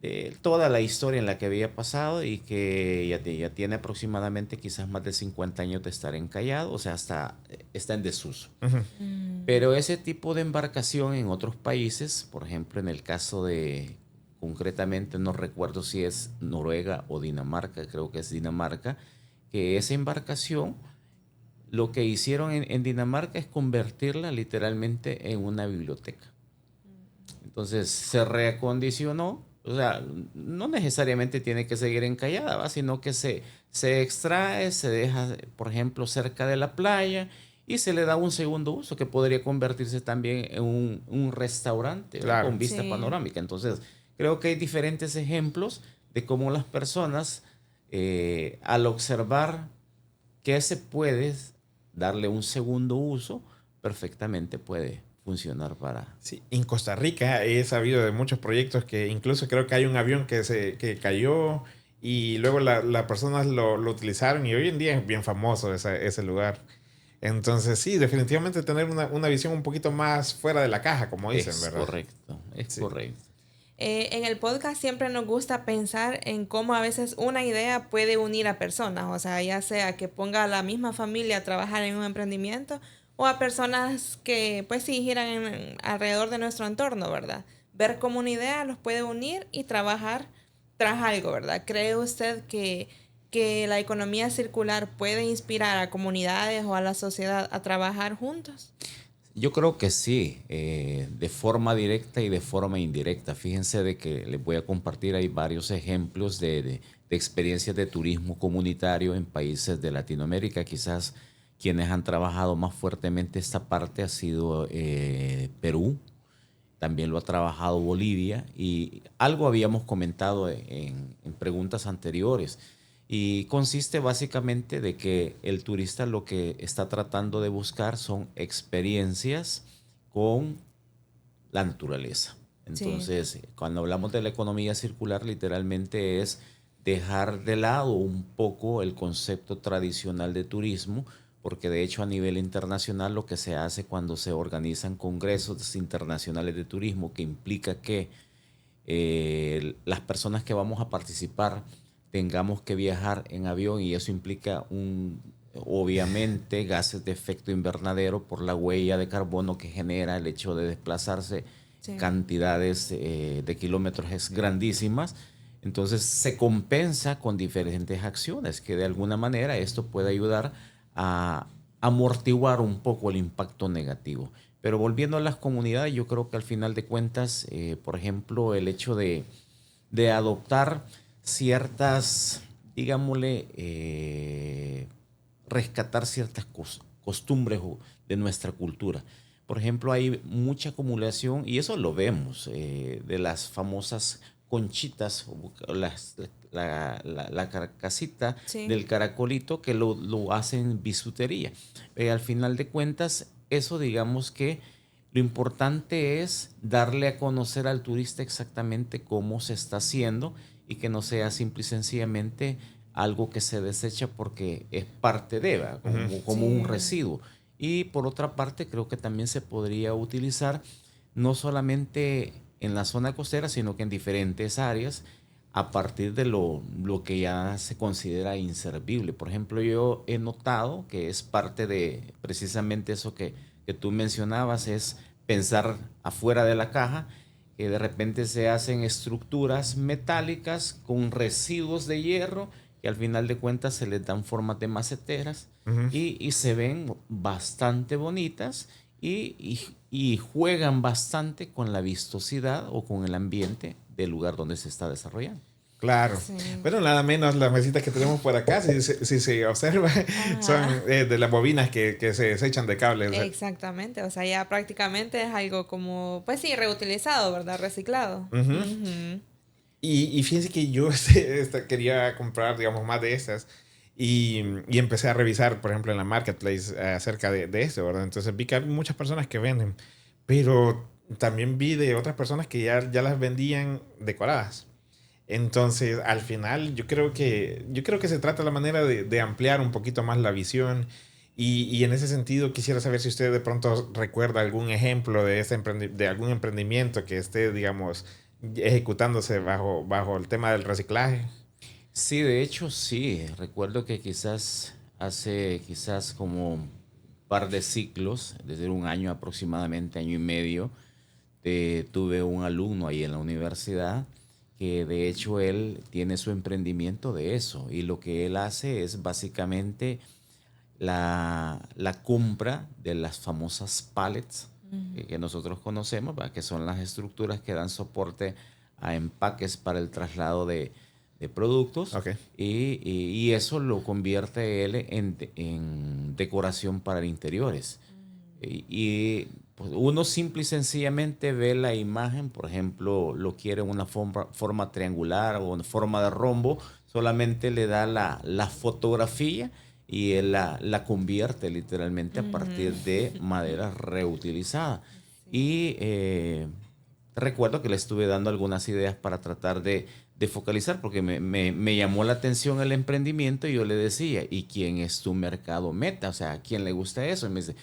de toda la historia en la que había pasado y que ya tiene aproximadamente quizás más de 50 años de estar encallado, o sea, está en desuso. Ujú. Mm. Pero ese tipo de embarcación en otros países, por ejemplo, en el caso de, concretamente, no recuerdo si es Noruega o Dinamarca, creo que es Dinamarca, que esa embarcación lo que hicieron en Dinamarca es convertirla literalmente en una biblioteca. Entonces se reacondicionó, o sea, no necesariamente tiene que seguir encallada, ¿va? Sino que se extrae, se deja, por ejemplo, cerca de la playa y se le da un segundo uso que podría convertirse también en un restaurante, ¿va? Con Claro. vista Sí. panorámica. Entonces, creo que hay diferentes ejemplos de cómo las personas, al observar que se puede darle un segundo uso, perfectamente puede funcionar para... Sí, en Costa Rica he sabido de muchos proyectos que incluso creo que hay un avión que cayó y luego las personas lo utilizaron y hoy en día es bien famoso ese lugar. Entonces sí, definitivamente tener una visión un poquito más fuera de la caja, como dicen, Es ¿verdad? correcto, es Sí. correcto. En el podcast siempre nos gusta pensar en cómo a veces una idea puede unir a personas, o sea, ya sea que ponga a la misma familia a trabajar en un emprendimiento o a personas que pues sí giran alrededor de nuestro entorno, ¿verdad? Ver cómo una idea los puede unir y trabajar tras algo, ¿verdad? ¿Cree usted que la economía circular puede inspirar a comunidades o a la sociedad a trabajar juntos? Yo creo que sí, de forma directa y de forma indirecta. Fíjense de que les voy a compartir ahí varios ejemplos de experiencias de turismo comunitario en países de Latinoamérica. Quizás quienes han trabajado más fuertemente esta parte ha sido Perú, también lo ha trabajado Bolivia y algo habíamos comentado en preguntas anteriores y consiste básicamente de que el turista lo que está tratando de buscar son experiencias con la naturaleza. Sí. Entonces, cuando hablamos de la economía circular, literalmente es dejar de lado un poco el concepto tradicional de turismo, porque de hecho a nivel internacional lo que se hace cuando se organizan congresos internacionales de turismo, que implica que las personas que vamos a participar tengamos que viajar en avión y eso implica obviamente gases de efecto invernadero por la huella de carbono que genera el hecho de desplazarse Sí. cantidades de kilómetros es grandísimas. Entonces se compensa con diferentes acciones que de alguna manera esto puede ayudar a amortiguar un poco el impacto negativo. Pero volviendo a las comunidades, yo creo que al final de cuentas, por ejemplo, el hecho de adoptar ciertas, digámosle, rescatar ciertas costumbres de nuestra cultura. Por ejemplo, hay mucha acumulación, y eso lo vemos, de las famosas conchitas, la carcasita Sí. del caracolito que lo hacen bisutería. Al final de cuentas, eso digamos que lo importante es darle a conocer al turista exactamente cómo se está haciendo y que no sea simple y sencillamente algo que se desecha porque es parte de, ¿va? Ujú. Como un Sí. residuo. Y por otra parte, creo que también se podría utilizar no solamente en la zona costera, sino que en diferentes áreas a partir de lo que ya se considera inservible. Por ejemplo, yo he notado que es parte de precisamente eso que tú mencionabas, es pensar afuera de la caja, que de repente se hacen estructuras metálicas con residuos de hierro que al final de cuentas se les dan formas de maceteras y se ven bastante bonitas y juegan bastante con la vistosidad o con el ambiente del lugar donde se está desarrollando. Claro. Sí. Bueno, nada menos las mesitas que tenemos por acá, si se observa, son de las bobinas que se echan de cables. Exactamente, o sea, ya prácticamente es algo como, pues sí, reutilizado, ¿verdad? Reciclado. Y fíjense que yo quería comprar, digamos, más de estas. Y empecé a revisar, por ejemplo, en la marketplace acerca de eso, ¿verdad? Entonces vi que hay muchas personas que venden, pero también vi de otras personas que ya las vendían decoradas. Entonces, al final, yo creo que se trata de la manera de ampliar un poquito más la visión. Y en ese sentido, quisiera saber si usted de pronto recuerda algún ejemplo de algún emprendimiento que esté, digamos, ejecutándose bajo el tema del reciclaje. Sí, de hecho sí. Recuerdo que quizás como un par de ciclos, desde un año aproximadamente, año y medio, tuve un alumno ahí en la universidad que de hecho él tiene su emprendimiento de eso y lo que él hace es básicamente la compra de las famosas pallets que nosotros conocemos, ¿verdad? Que son las estructuras que dan soporte a empaques para el traslado de productos. Ok. Y eso lo convierte él en decoración para interiores. Pues, uno simple y sencillamente ve la imagen, por ejemplo, lo quiere en una forma triangular o en forma de rombo, solamente le da la fotografía y él la convierte literalmente a partir de madera reutilizada. Y recuerdo que le estuve dando algunas ideas para tratar de focalizar, porque me llamó la atención el emprendimiento y yo le decía, ¿y quién es tu mercado meta? O sea, ¿a quién le gusta eso? Y me dice,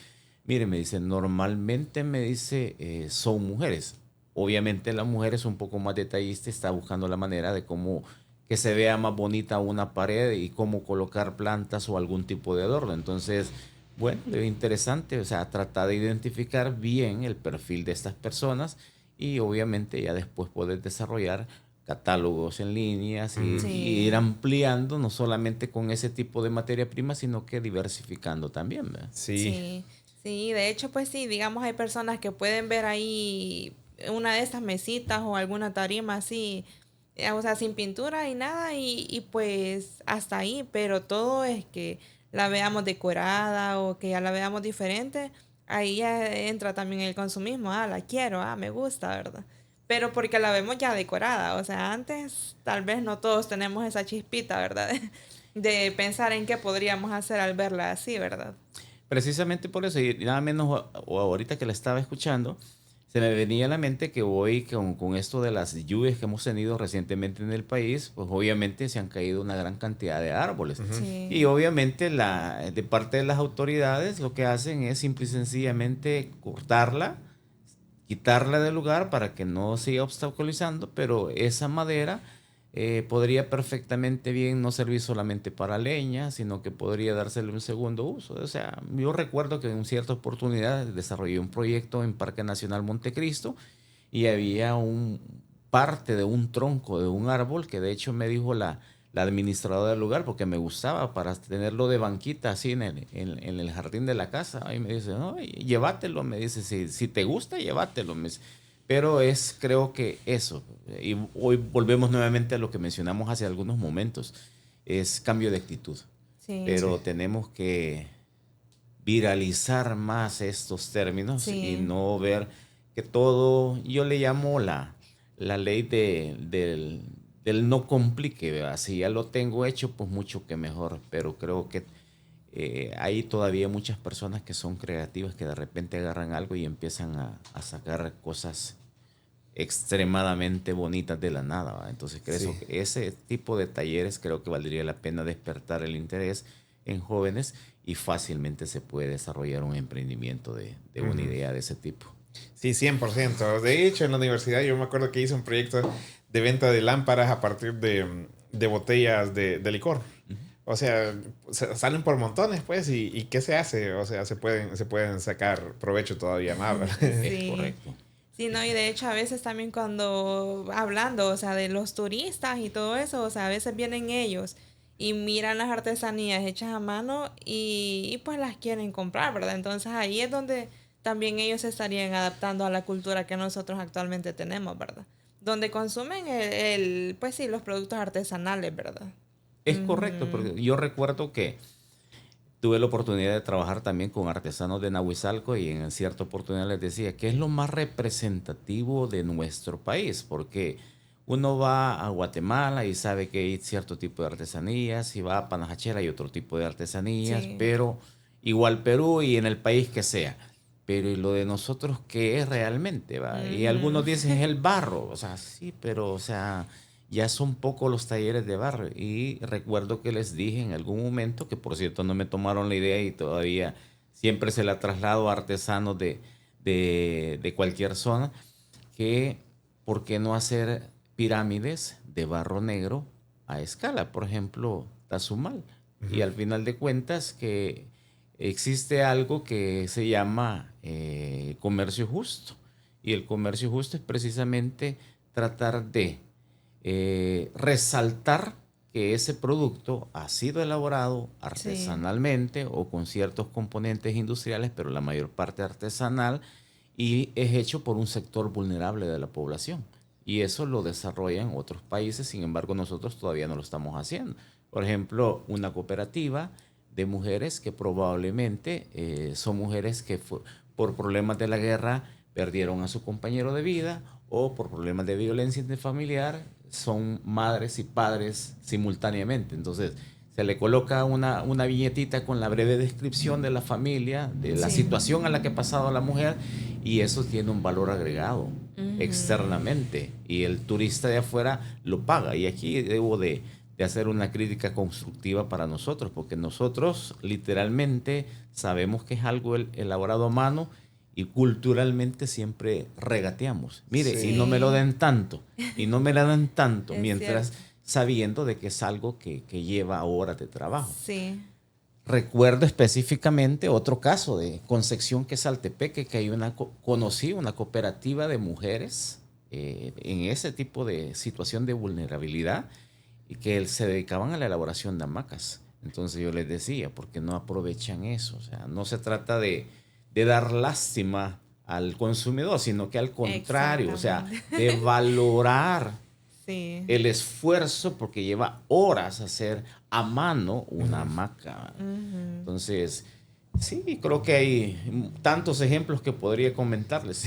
mire, me dice, normalmente me dice, son mujeres. Obviamente la mujer es un poco más detallista, está buscando la manera de cómo que se vea más bonita una pared y cómo colocar plantas o algún tipo de adorno. Entonces, bueno, es interesante, o sea, tratar de identificar bien el perfil de estas personas y obviamente ya después poder desarrollar catálogos en líneas y ir Sí. ampliando no solamente con ese tipo de materia prima, sino que diversificando también, ¿verdad? Sí. Sí, sí, de hecho, pues sí, digamos, hay personas que pueden ver ahí una de estas mesitas o alguna tarima así, o sea, sin pintura y nada, y pues hasta ahí, pero todo es que la veamos decorada o que ya la veamos diferente, ahí ya entra también el consumismo, la quiero, me gusta, ¿verdad? Pero porque la vemos ya decorada, o sea, antes tal vez no todos tenemos esa chispita, ¿verdad? De pensar en qué podríamos hacer al verla así, ¿verdad? Precisamente por eso, y nada menos o ahorita que la estaba escuchando, se me venía a la mente que hoy con esto de las lluvias que hemos tenido recientemente en el país, pues obviamente se han caído una gran cantidad de árboles. Y Sí. obviamente de parte de las autoridades lo que hacen es simple y sencillamente cortarla, quitarla del lugar para que no siga obstaculizando, pero esa madera podría perfectamente bien no servir solamente para leña, sino que podría dársele un segundo uso. O sea, yo recuerdo que en cierta oportunidad desarrollé un proyecto en Parque Nacional Montecristo y había parte de un tronco de un árbol que de hecho me dijo la administradora del lugar porque me gustaba para tenerlo de banquita así en el jardín de la casa. Y me dice, no, llévatelo, me dice, si te gusta, llévatelo. Pero creo que eso, y hoy volvemos nuevamente a lo que mencionamos hace algunos momentos, es cambio de actitud. Sí. Pero tenemos que viralizar más estos términos y Sí. no ver que todo, yo le llamo la ley del no complique, ¿verdad? Si ya lo tengo hecho, pues mucho que mejor, pero creo que hay todavía muchas personas que son creativas que de repente agarran algo y empiezan a sacar cosas extremadamente bonitas de la nada, ¿va? Entonces creo Sí. que ese tipo de talleres creo que valdría la pena despertar el interés en jóvenes y fácilmente se puede desarrollar un emprendimiento de una idea de ese tipo. Sí, 100%. De hecho, en la universidad yo me acuerdo que hice un proyecto de venta de lámparas a partir de botellas de licor. O sea, salen por montones, pues, y ¿qué se hace? O sea, se pueden sacar provecho todavía más, ¿verdad? Es Sí. correcto. Sí, Sí, no, y de hecho a veces también cuando hablando, o sea, de los turistas y todo eso, o sea, a veces vienen ellos y miran las artesanías hechas a mano y pues las quieren comprar, ¿verdad? Entonces ahí es donde también ellos se estarían adaptando a la cultura que nosotros actualmente tenemos, ¿verdad? Donde consumen pues sí, los productos artesanales, ¿verdad? Es correcto, Ujú. porque yo recuerdo que tuve la oportunidad de trabajar también con artesanos de Nahuizalco y en cierta oportunidad les decía que es lo más representativo de nuestro país, porque uno va a Guatemala y sabe que hay cierto tipo de artesanías, y va a Panajachel hay otro tipo de artesanías, Sí. pero igual Perú y en el país que sea. Pero ¿y lo de nosotros qué es realmente? ¿Va? Y algunos dicen Ujú. es el barro, o sea, sí, pero o sea, ya son pocos los talleres de barro. Y recuerdo que les dije en algún momento, que por cierto no me tomaron la idea y todavía siempre se la traslado a artesanos de cualquier zona, que por qué no hacer pirámides de barro negro a escala, por ejemplo, Tazumal. Y Ujú. al final de cuentas que existe algo que se llama comercio justo. Y el comercio justo es precisamente tratar de resaltar que ese producto ha sido elaborado Sí. artesanalmente o con ciertos componentes industriales, pero la mayor parte artesanal, y es hecho por un sector vulnerable de la población. Y eso lo desarrollan otros países, sin embargo nosotros todavía no lo estamos haciendo. Por ejemplo, una cooperativa de mujeres que probablemente son mujeres que por problemas de la guerra perdieron a su compañero de vida, o por problemas de violencia intrafamiliar son madres y padres simultáneamente. Entonces, se le coloca una viñetita con la breve descripción de la familia, de la Sí. situación a la que ha pasado la mujer, y eso tiene un valor agregado Ujú. externamente, y el turista de afuera lo paga. Y aquí debo de hacer una crítica constructiva para nosotros, porque nosotros literalmente sabemos que es algo elaborado a mano, y culturalmente siempre regateamos. Mire, y Sí. no me lo Sí, den tanto, y no me la dan tanto, es mientras cierto. sabiendo de que es algo que lleva horas de trabajo. Sí. Recuerdo específicamente otro caso de Concepción, que es Saltepeque, que hay conocí una cooperativa de mujeres en ese tipo de situación de vulnerabilidad, y que se dedicaban a la elaboración de hamacas. Entonces yo les decía, ¿por qué no aprovechan eso? O sea, no se trata de dar lástima al consumidor, sino que al contrario, o sea, Exactamente. de valorar Sí. el esfuerzo, porque lleva horas hacer a mano una Ujú. hamaca. Ujú. Entonces, sí, creo que hay tantos ejemplos que podría comentarles.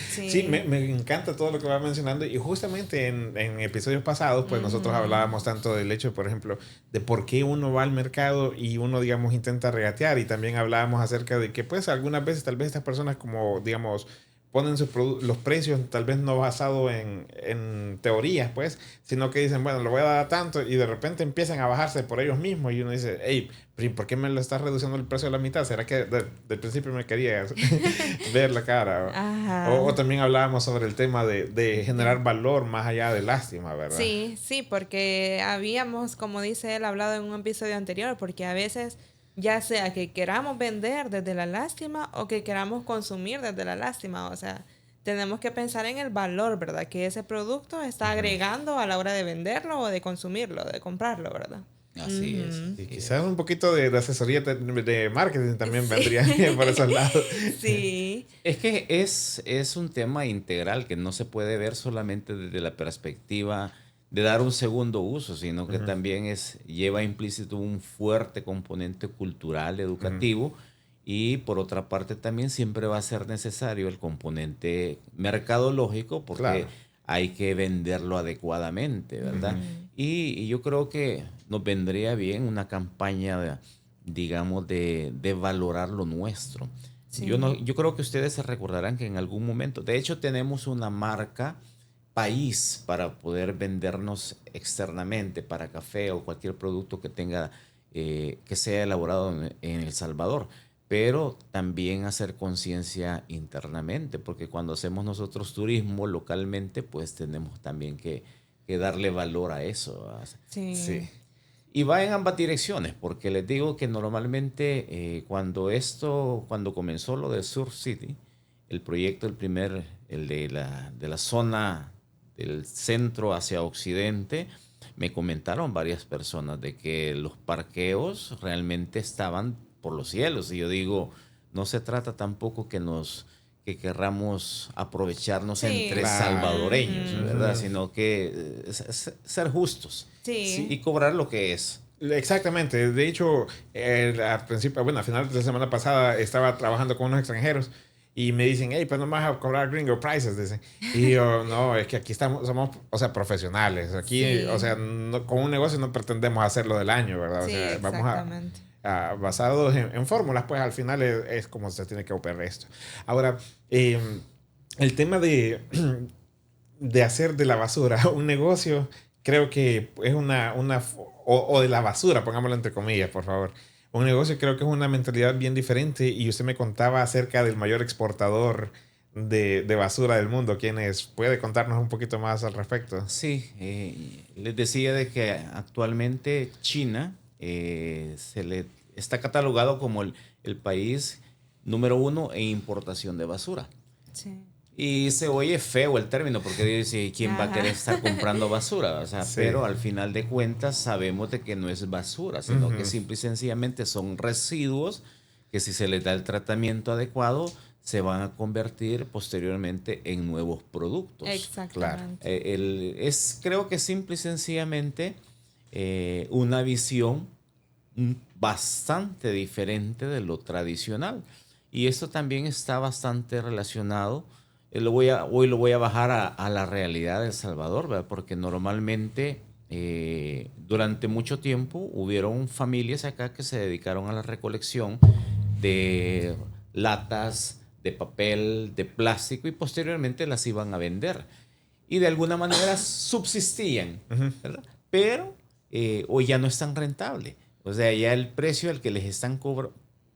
Sí, Sí. me encanta todo lo que va mencionando y justamente en episodios pasados, pues nosotros Ujú. hablábamos tanto del hecho, por ejemplo, de por qué uno va al mercado y uno, digamos, intenta regatear y también hablábamos acerca de que, pues, algunas veces tal vez estas personas como, digamos, ponen los precios tal vez no basado en teorías, pues, sino que dicen, bueno, lo voy a dar a tanto y de repente empiezan a bajarse por ellos mismos y uno dice, hey, ¿por qué me lo estás reduciendo el precio a la mitad? ¿Será que del principio me querías ver la cara? O Ajá. también hablábamos sobre el tema de De- generar valor más allá de lástima, ¿verdad? Sí, sí, porque habíamos, como dice él, hablado en un episodio anterior, porque a veces, ya sea que queramos vender desde la lástima o que queramos consumir desde la lástima, o sea, tenemos que pensar en el valor, ¿verdad? Que ese producto está Ujú. agregando a la hora de venderlo o de consumirlo, de comprarlo, ¿verdad? Así es, Ujú. Y así quizás es. un poquito de asesoría de marketing también Sí, vendría por esos lados. sí, Es que es un tema integral que no se puede ver solamente desde la perspectiva de dar un segundo uso, sino que Ujú, también lleva implícito un fuerte componente cultural, ujú. educativo, y por otra parte también siempre va a ser necesario el componente mercadológico, porque Claro. hay que venderlo adecuadamente, ¿verdad? Ujú. ujú, Y yo creo que nos vendría bien una campaña, digamos, de valorar lo nuestro. Yo, no, sí, yo creo que ustedes se recordarán que en algún momento, de hecho tenemos una marca país para poder vendernos externamente para café o cualquier producto que tenga, que sea elaborado en El Salvador, pero también hacer conciencia internamente, porque cuando hacemos nosotros turismo localmente, pues tenemos también que darle valor a eso. Sí. sí, Y va en ambas direcciones, porque les digo que normalmente cuando comenzó lo de Surf City, el proyecto, el de la zona del centro hacia occidente, me comentaron varias personas de que los parqueos realmente estaban por los cielos. Y yo digo, no se trata tampoco que querramos aprovecharnos Sí. entre Claro. salvadoreños, ¿verdad? Ujú. Sino que ser justos Sí. y cobrar lo que es. Exactamente. De hecho, al principio, bueno, a finales de la semana pasada estaba trabajando con unos extranjeros y me dicen, hey, pues no me vas a cobrar gringo prices, dicen. Y yo, no, es que aquí somos, o sea, profesionales. Aquí, Sí. o sea, con un negocio no pretendemos hacerlo del año, ¿verdad? O Sí, sea, vamos exactamente. basados en fórmulas, pues al final es como se tiene que operar esto. Ahora, eh, el tema de hacer de la basura un negocio, creo que es o de la basura, pongámoslo entre comillas, por favor. Un negocio creo que es una mentalidad bien diferente y usted me contaba acerca del mayor exportador de basura del mundo. ¿Quién es? ¿Puede contarnos un poquito más al respecto? Sí, les decía de que actualmente China se le está catalogado como el país número uno en importación de basura. Sí. Y se oye feo el término porque dice, ¿quién va a querer Ajá. estar comprando basura? O sea, Sí. pero al final de cuentas sabemos de que no es basura, sino que Ujú. simple y sencillamente son residuos que si se les da el tratamiento adecuado se van a convertir posteriormente en nuevos productos. Exactamente. Creo que simple y sencillamente una visión bastante diferente de lo tradicional. Y esto también está bastante relacionado. Hoy lo voy a bajar a la realidad de El Salvador, ¿verdad? Porque normalmente durante mucho tiempo hubieron familias acá que se dedicaron a la recolección de latas, de papel, de plástico y posteriormente las iban a vender. Y de alguna manera subsistían, Ujú. ¿verdad? Pero hoy ya no es tan rentable. O sea, ya el precio al que les están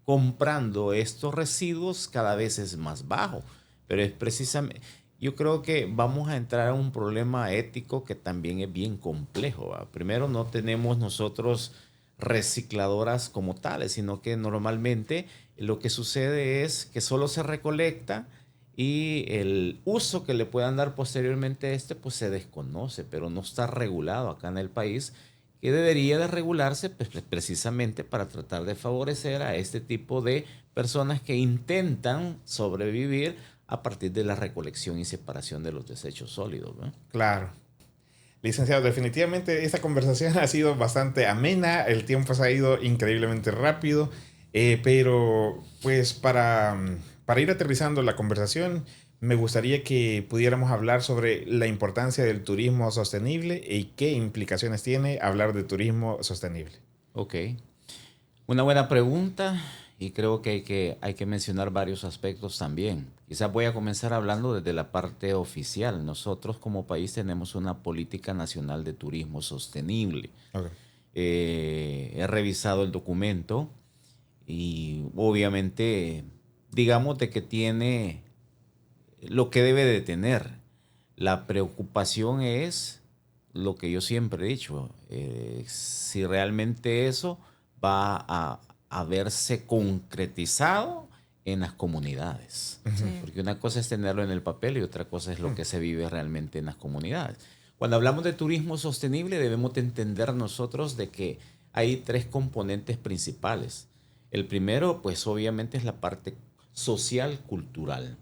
comprando estos residuos cada vez es más bajo. Pero es precisamente, yo creo que vamos a entrar a un problema ético que también es bien complejo, ¿va? Primero, no tenemos nosotros recicladoras como tales, sino que normalmente lo que sucede es que solo se recolecta y el uso que le puedan dar posteriormente a este pues se desconoce, pero no está regulado acá en el país, que debería de regularse pues, precisamente para tratar de favorecer a este tipo de personas que intentan sobrevivir a partir de la recolección y separación de los desechos sólidos, ¿no? Claro. Licenciado, definitivamente esta conversación ha sido bastante amena, el tiempo se ha ido increíblemente rápido, pero pues para ir aterrizando la conversación, me gustaría que pudiéramos hablar sobre la importancia del turismo sostenible y qué implicaciones tiene hablar de turismo sostenible. Ok. Una buena pregunta y creo que hay que mencionar varios aspectos también. Quizás voy a comenzar hablando desde la parte oficial. Nosotros como país tenemos una política nacional de turismo sostenible. Ok. He revisado el documento y obviamente digamos de que tiene lo que debe de tener. La preocupación es lo que yo siempre he dicho, si realmente eso va a verse concretizado en las comunidades. Sí. Porque una cosa es tenerlo en el papel y otra cosa es lo que se vive realmente en las comunidades. Cuando hablamos de turismo sostenible debemos de entender nosotros de que hay tres componentes principales. El primero, pues obviamente es la parte social, cultural.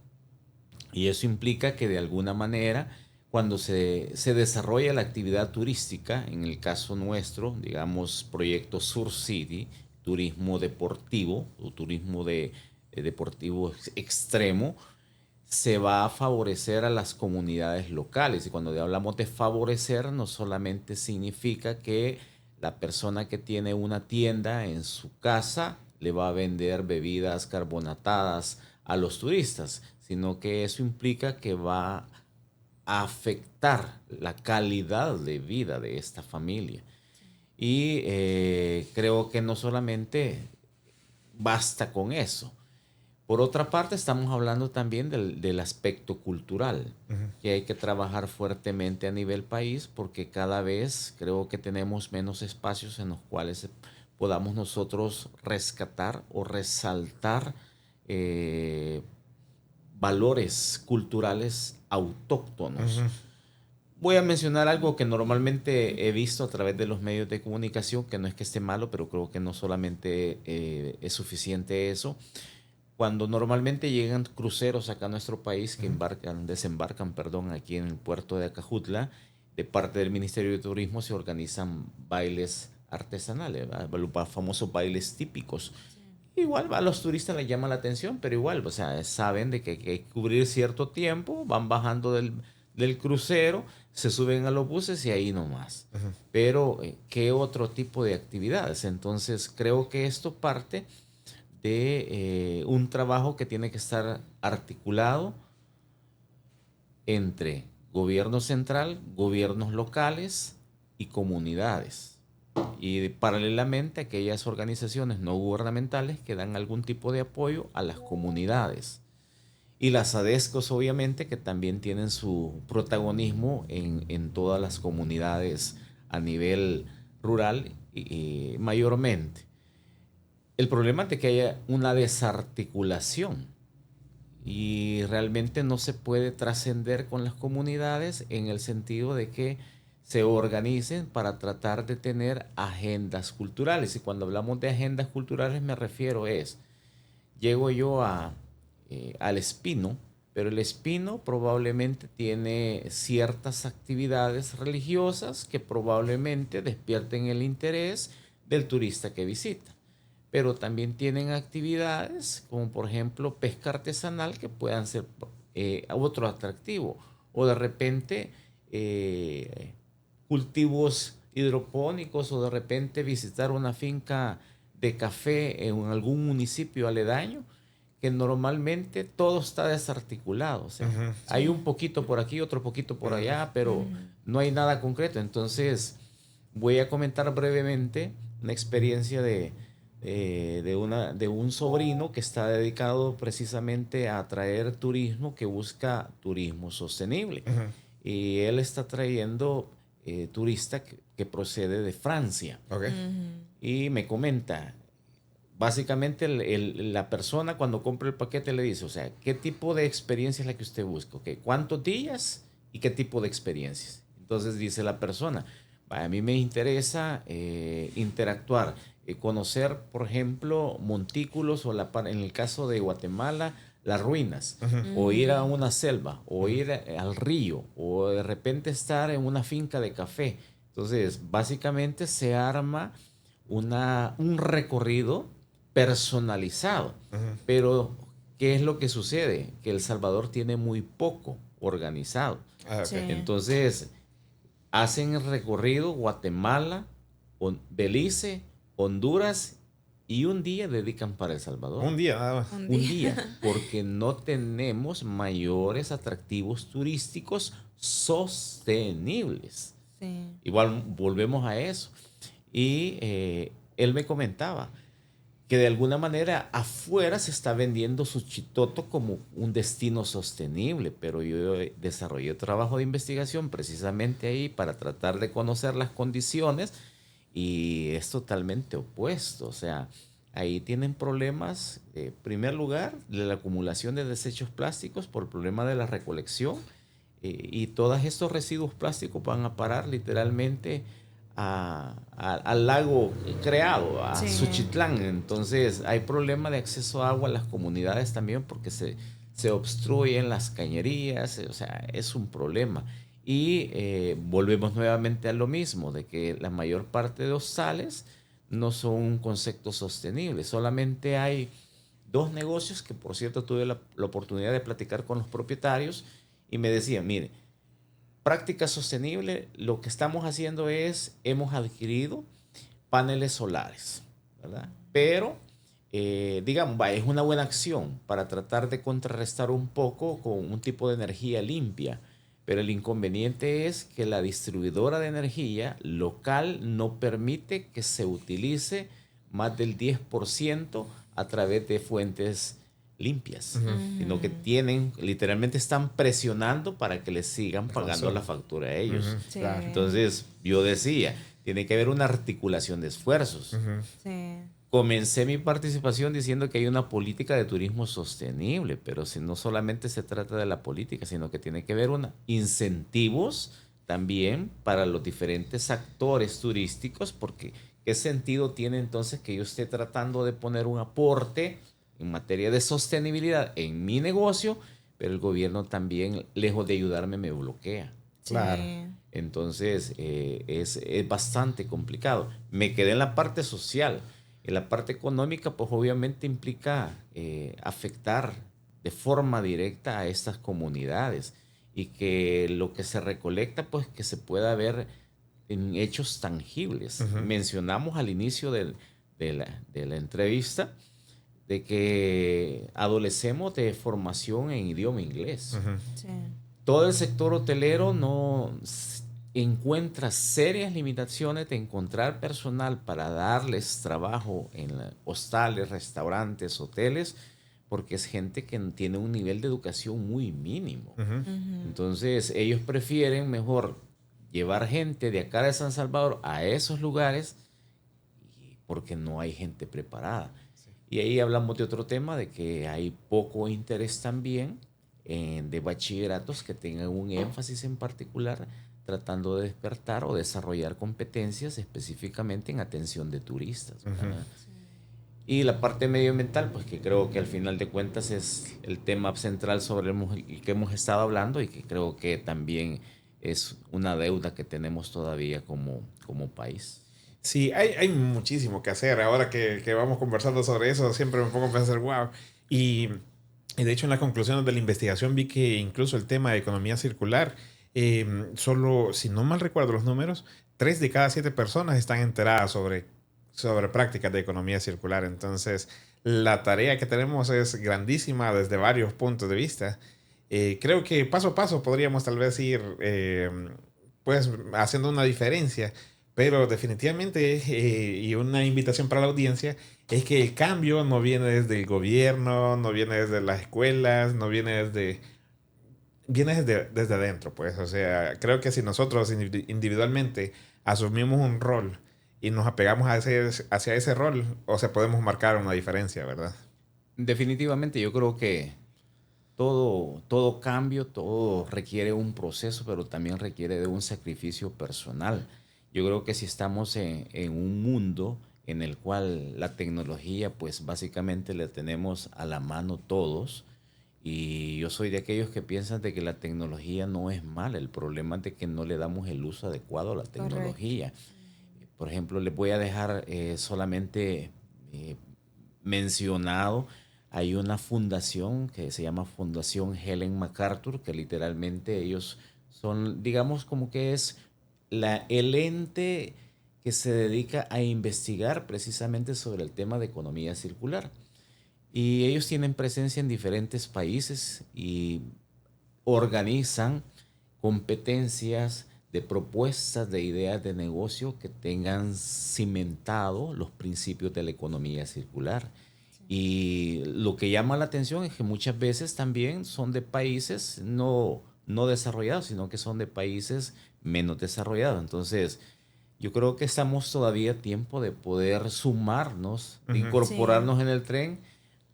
Y eso implica que de alguna manera, cuando se desarrolla la actividad turística, en el caso nuestro, digamos, proyecto Sur City, turismo deportivo o turismo deportivo extremo, se va a favorecer a las comunidades locales. Y cuando hablamos de favorecer, no solamente significa que la persona que tiene una tienda en su casa le va a vender bebidas carbonatadas a los turistas, sino que eso implica que va a afectar la calidad de vida de esta familia. Y creo que no solamente basta con eso. Por otra parte, estamos hablando también del aspecto cultural, Ujú. que hay que trabajar fuertemente a nivel país porque cada vez creo que tenemos menos espacios en los cuales podamos nosotros rescatar o resaltar eh, valores culturales autóctonos. Ujú. Voy a mencionar algo que normalmente he visto a través de los medios de comunicación, que no es que esté malo, pero creo que no solamente es suficiente eso. Cuando normalmente llegan cruceros acá a nuestro país que desembarcan, perdón, aquí en el puerto de Acajutla, de parte del Ministerio de Turismo se organizan bailes artesanales, ¿verdad? Los famosos bailes típicos. Igual a los turistas les llama la atención, pero igual, o sea, saben de que hay que cubrir cierto tiempo, van bajando del crucero, se suben a los buses y ahí nomás. Ujú. Pero, ¿qué otro tipo de actividades? Entonces, creo que esto parte de un trabajo que tiene que estar articulado entre gobierno central, gobiernos locales y comunidades. Y paralelamente aquellas organizaciones no gubernamentales que dan algún tipo de apoyo a las comunidades. Y las ADESCOS obviamente que también tienen su protagonismo en todas las comunidades a nivel rural y mayormente. El problema es de que haya una desarticulación y realmente no se puede trascender con las comunidades en el sentido de que se organicen para tratar de tener agendas culturales. Y cuando hablamos de agendas culturales me refiero llego yo al Espino, pero el Espino probablemente tiene ciertas actividades religiosas que probablemente despierten el interés del turista que visita. Pero también tienen actividades como por ejemplo pesca artesanal que puedan ser otro atractivo. O de repente cultivos hidropónicos o de repente visitar una finca de café en algún municipio aledaño que normalmente todo está desarticulado. O sea, Ujú. hay un poquito por aquí, otro poquito por allá, pero no hay nada concreto. Entonces, voy a comentar brevemente una experiencia de un sobrino que está dedicado precisamente a atraer turismo, que busca turismo sostenible. Ujú. Y él está trayendo turista que procede de Francia. Ok. Y me comenta, básicamente la persona cuando compra el paquete le dice, o sea, ¿qué tipo de experiencia es la que usted busca? Okay, ¿cuántos días y qué tipo de experiencias? Entonces dice la persona, a mí me interesa interactuar, conocer, por ejemplo, montículos o en el caso de Guatemala, las ruinas, o ir a una selva, o ir al río, o de repente estar en una finca de café. Entonces, básicamente se arma un recorrido personalizado. Ujú. Pero, ¿qué es lo que sucede? Que El Salvador tiene muy poco organizado. Ah, ok. Sí. Entonces, hacen el recorrido Guatemala, Belice, Honduras y un día dedican para El Salvador. Un día nada más. Un Un día. día, porque no tenemos mayores atractivos turísticos sostenibles. Sí. Igual volvemos a eso. Y él me comentaba que de alguna manera afuera se está vendiendo Suchitoto como un destino sostenible, pero yo desarrollé trabajo de investigación precisamente ahí para tratar de conocer las condiciones y es totalmente opuesto. O sea, ahí tienen problemas, en primer lugar, de la acumulación de desechos plásticos por el problema de la recolección y todos estos residuos plásticos van a parar literalmente al lago creado, a Sí. Suchitlán. Entonces hay problema de acceso a agua a las comunidades también porque se obstruyen las cañerías, o sea, es un problema. Y volvemos nuevamente a lo mismo, de que la mayor parte de los sales no son un concepto sostenible. Solamente hay dos negocios que, por cierto, tuve la oportunidad de platicar con los propietarios y me decían, mire, práctica sostenible, lo que estamos haciendo hemos adquirido paneles solares, ¿verdad? Pero, digamos, es una buena acción para tratar de contrarrestar un poco con un tipo de energía limpia. Pero el inconveniente es que la distribuidora de energía local no permite que se utilice más del 10% a través de fuentes limpias, sino que literalmente están presionando para que les sigan pagando la factura a ellos. Sí. Claro. Entonces, yo decía, tiene que haber una articulación de esfuerzos. Sí. comencé mi participación diciendo que hay una política de turismo sostenible, pero si no solamente se trata de la política, sino que tiene que haber incentivos también para los diferentes actores turísticos, porque ¿qué sentido tiene entonces que yo esté tratando de poner un aporte en materia de sostenibilidad en mi negocio, pero el gobierno también, lejos de ayudarme, me bloquea? Claro. Sí. Entonces es bastante complicado. Me quedé en la parte social. En la parte económica, pues obviamente implica afectar de forma directa a estas comunidades y que lo que se recolecta, pues que se pueda ver en hechos tangibles. Ujú. Mencionamos al inicio de la entrevista de que adolecemos de formación en idioma inglés. Ujú. Sí. Todo el sector hotelero encuentra serias limitaciones de encontrar personal para darles trabajo en hostales, restaurantes, hoteles, porque es gente que tiene un nivel de educación muy mínimo. Ujú. Ujú. Entonces ellos prefieren mejor llevar gente de acá de San Salvador a esos lugares porque no hay gente preparada. Y ahí hablamos de otro tema, de que hay poco interés también de bachilleratos que tengan un énfasis en particular tratando de despertar o desarrollar competencias específicamente en atención de turistas, ¿verdad? Ujú. Y la parte medioambiental, pues que creo que al final de cuentas es el tema central sobre el que hemos estado hablando y que creo que también es una deuda que tenemos todavía como país. Sí, hay muchísimo que hacer. Ahora que vamos conversando sobre eso, siempre me pongo a pensar, wow. Y, y de hecho, en las conclusiones de la investigación vi que incluso el tema de economía circular, solo, si no mal recuerdo los números, 3 de cada 7 personas están enteradas sobre prácticas de economía circular. Entonces, la tarea que tenemos es grandísima desde varios puntos de vista. Creo que paso a paso podríamos tal vez ir pues haciendo una diferencia, pero definitivamente y una invitación para la audiencia es que el cambio no viene desde el gobierno, no viene desde las escuelas, no viene viene desde adentro, pues. O sea, creo que si nosotros individualmente asumimos un rol y nos apegamos hacia ese rol, o sea, podemos marcar una diferencia, ¿verdad? Definitivamente yo creo que todo cambio, todo requiere un proceso, pero también requiere de un sacrificio personal. Yo creo que si estamos en un mundo en el cual la tecnología, pues básicamente la tenemos a la mano todos, y yo soy de aquellos que piensan de que la tecnología no es mala, el problema es de que no le damos el uso adecuado a la Correcto. tecnología. Por ejemplo, les voy a dejar solamente eh, mencionado, hay una fundación que se llama Fundación Helen MacArthur, que literalmente ellos son, digamos, como que es el ente que se dedica a investigar precisamente sobre el tema de economía circular. Y ellos tienen presencia en diferentes países y organizan competencias de propuestas, de ideas de negocio que tengan cimentado los principios de la economía circular. Y lo que llama la atención es que muchas veces también son de países no desarrollados, sino que son de países menos desarrollados. Entonces, yo creo que estamos todavía a tiempo de poder sumarnos, de Ujú. incorporarnos en el tren,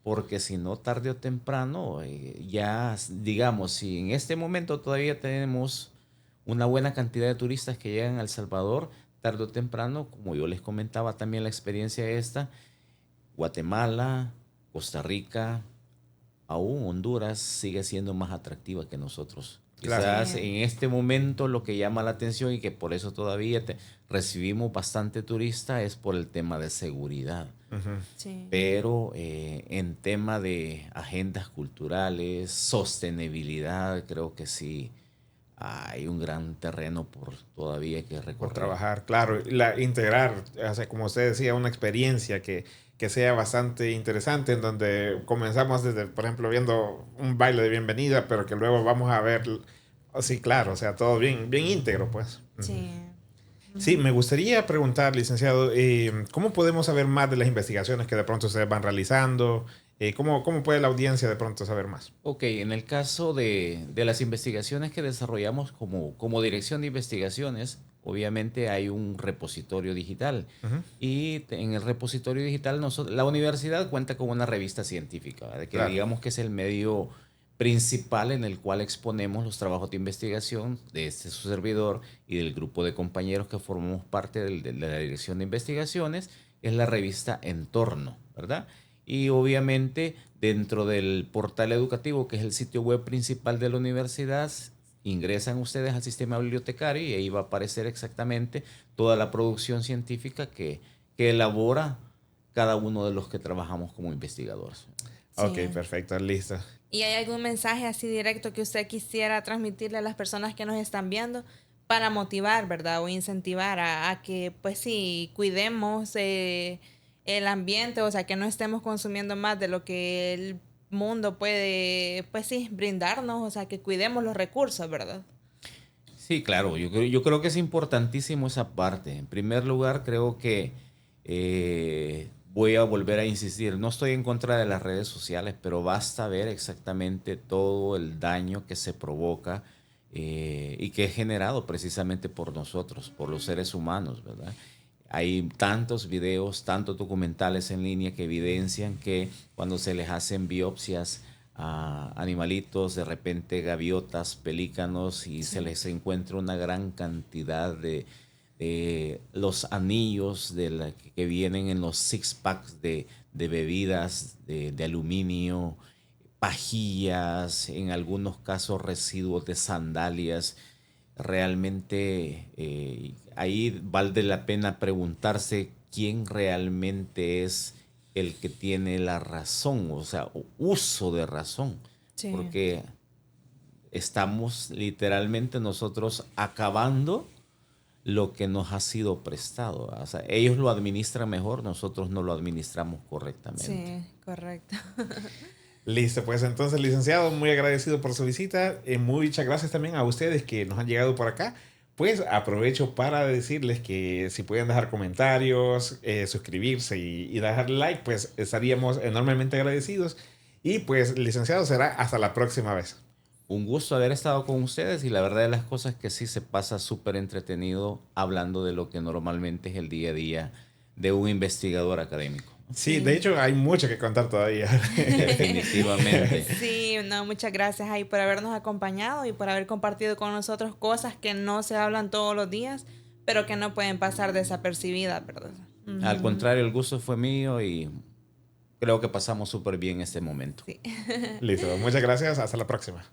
porque si no, tarde o temprano, ya, digamos, si en este momento todavía tenemos una buena cantidad de turistas que llegan a El Salvador, tarde o temprano, como yo les comentaba también la experiencia esta, Guatemala, Costa Rica, aún Honduras sigue siendo más atractiva que nosotros. Claro. Quizás Sí. en este momento lo que llama la atención y que por eso todavía recibimos bastante turista es por el tema de seguridad. Ujú. Sí. Pero en tema de agendas culturales, sostenibilidad, creo que sí hay un gran terreno por todavía que Por recorrer. trabajar, claro, integrar, o sea, como usted decía, una experiencia que sea bastante interesante, en donde comenzamos desde, por ejemplo, viendo un baile de bienvenida, pero que luego vamos a ver, sí, claro, o sea, todo bien, bien íntegro, pues. Ujú. Sí. Sí, me gustaría preguntar, licenciado, ¿cómo podemos saber más de las investigaciones que de pronto ustedes van realizando? ¿Cómo puede la audiencia de pronto saber más? Ok, en el caso de las investigaciones que desarrollamos como dirección de investigaciones, obviamente hay un repositorio digital. Ujú. Y en el repositorio digital, la universidad cuenta con una revista científica, ¿verdad? Que Claro. digamos que es el medio principal en el cual exponemos los trabajos de investigación de este su servidor y del grupo de compañeros que formamos parte de la dirección de investigaciones, es la revista Entorno, ¿verdad? Y obviamente dentro del portal educativo, que es el sitio web principal de la universidad, ingresan ustedes al sistema bibliotecario y ahí va a aparecer exactamente toda la producción científica que elabora cada uno de los que trabajamos como investigadores. Ok, Sí. perfecto, listo. ¿Y hay algún mensaje así directo que usted quisiera transmitirle a las personas que nos están viendo para motivar, ¿verdad? O incentivar a que, pues sí, cuidemos el ambiente, o sea, que no estemos consumiendo más de lo que el mundo puede, pues sí, brindarnos, o sea, que cuidemos los recursos, ¿verdad? Sí, claro, yo creo que es importantísimo esa parte. En primer lugar, creo que voy a volver a insistir, no estoy en contra de las redes sociales, pero basta ver exactamente todo el daño que se provoca y que es generado precisamente por nosotros, por los seres humanos, ¿verdad? Hay tantos videos, tantos documentales en línea que evidencian que cuando se les hacen biopsias a animalitos, de repente gaviotas, pelícanos, y se Sí. les encuentra una gran cantidad de los anillos que vienen en los six packs de bebidas de aluminio, pajillas, en algunos casos residuos de sandalias. Realmente ahí vale la pena preguntarse quién realmente es el que tiene la razón, o sea, uso de razón, Sí. porque estamos literalmente nosotros acabando lo que nos ha sido prestado. O sea, ellos lo administran mejor, nosotros no lo administramos correctamente. Sí, correcto. Listo, pues entonces, licenciado, muy agradecido por su visita. Muchas gracias también a ustedes que nos han llegado por acá. Pues aprovecho para decirles que si pueden dejar comentarios, suscribirse y dejar like, pues estaríamos enormemente agradecidos. Y pues, licenciado, será hasta la próxima vez. Un gusto haber estado con ustedes y la verdad de las cosas es que sí se pasa súper entretenido hablando de lo que normalmente es el día a día de un investigador académico. Sí, de Sí. hecho hay mucho que contar todavía. Definitivamente. Sí, no, muchas gracias ahí por habernos acompañado y por haber compartido con nosotros cosas que no se hablan todos los días, pero que no pueden pasar desapercibidas, ¿verdad? Al Ujú. contrario, el gusto fue mío y creo que pasamos súper bien este momento. Sí. Listo, muchas gracias, hasta la próxima.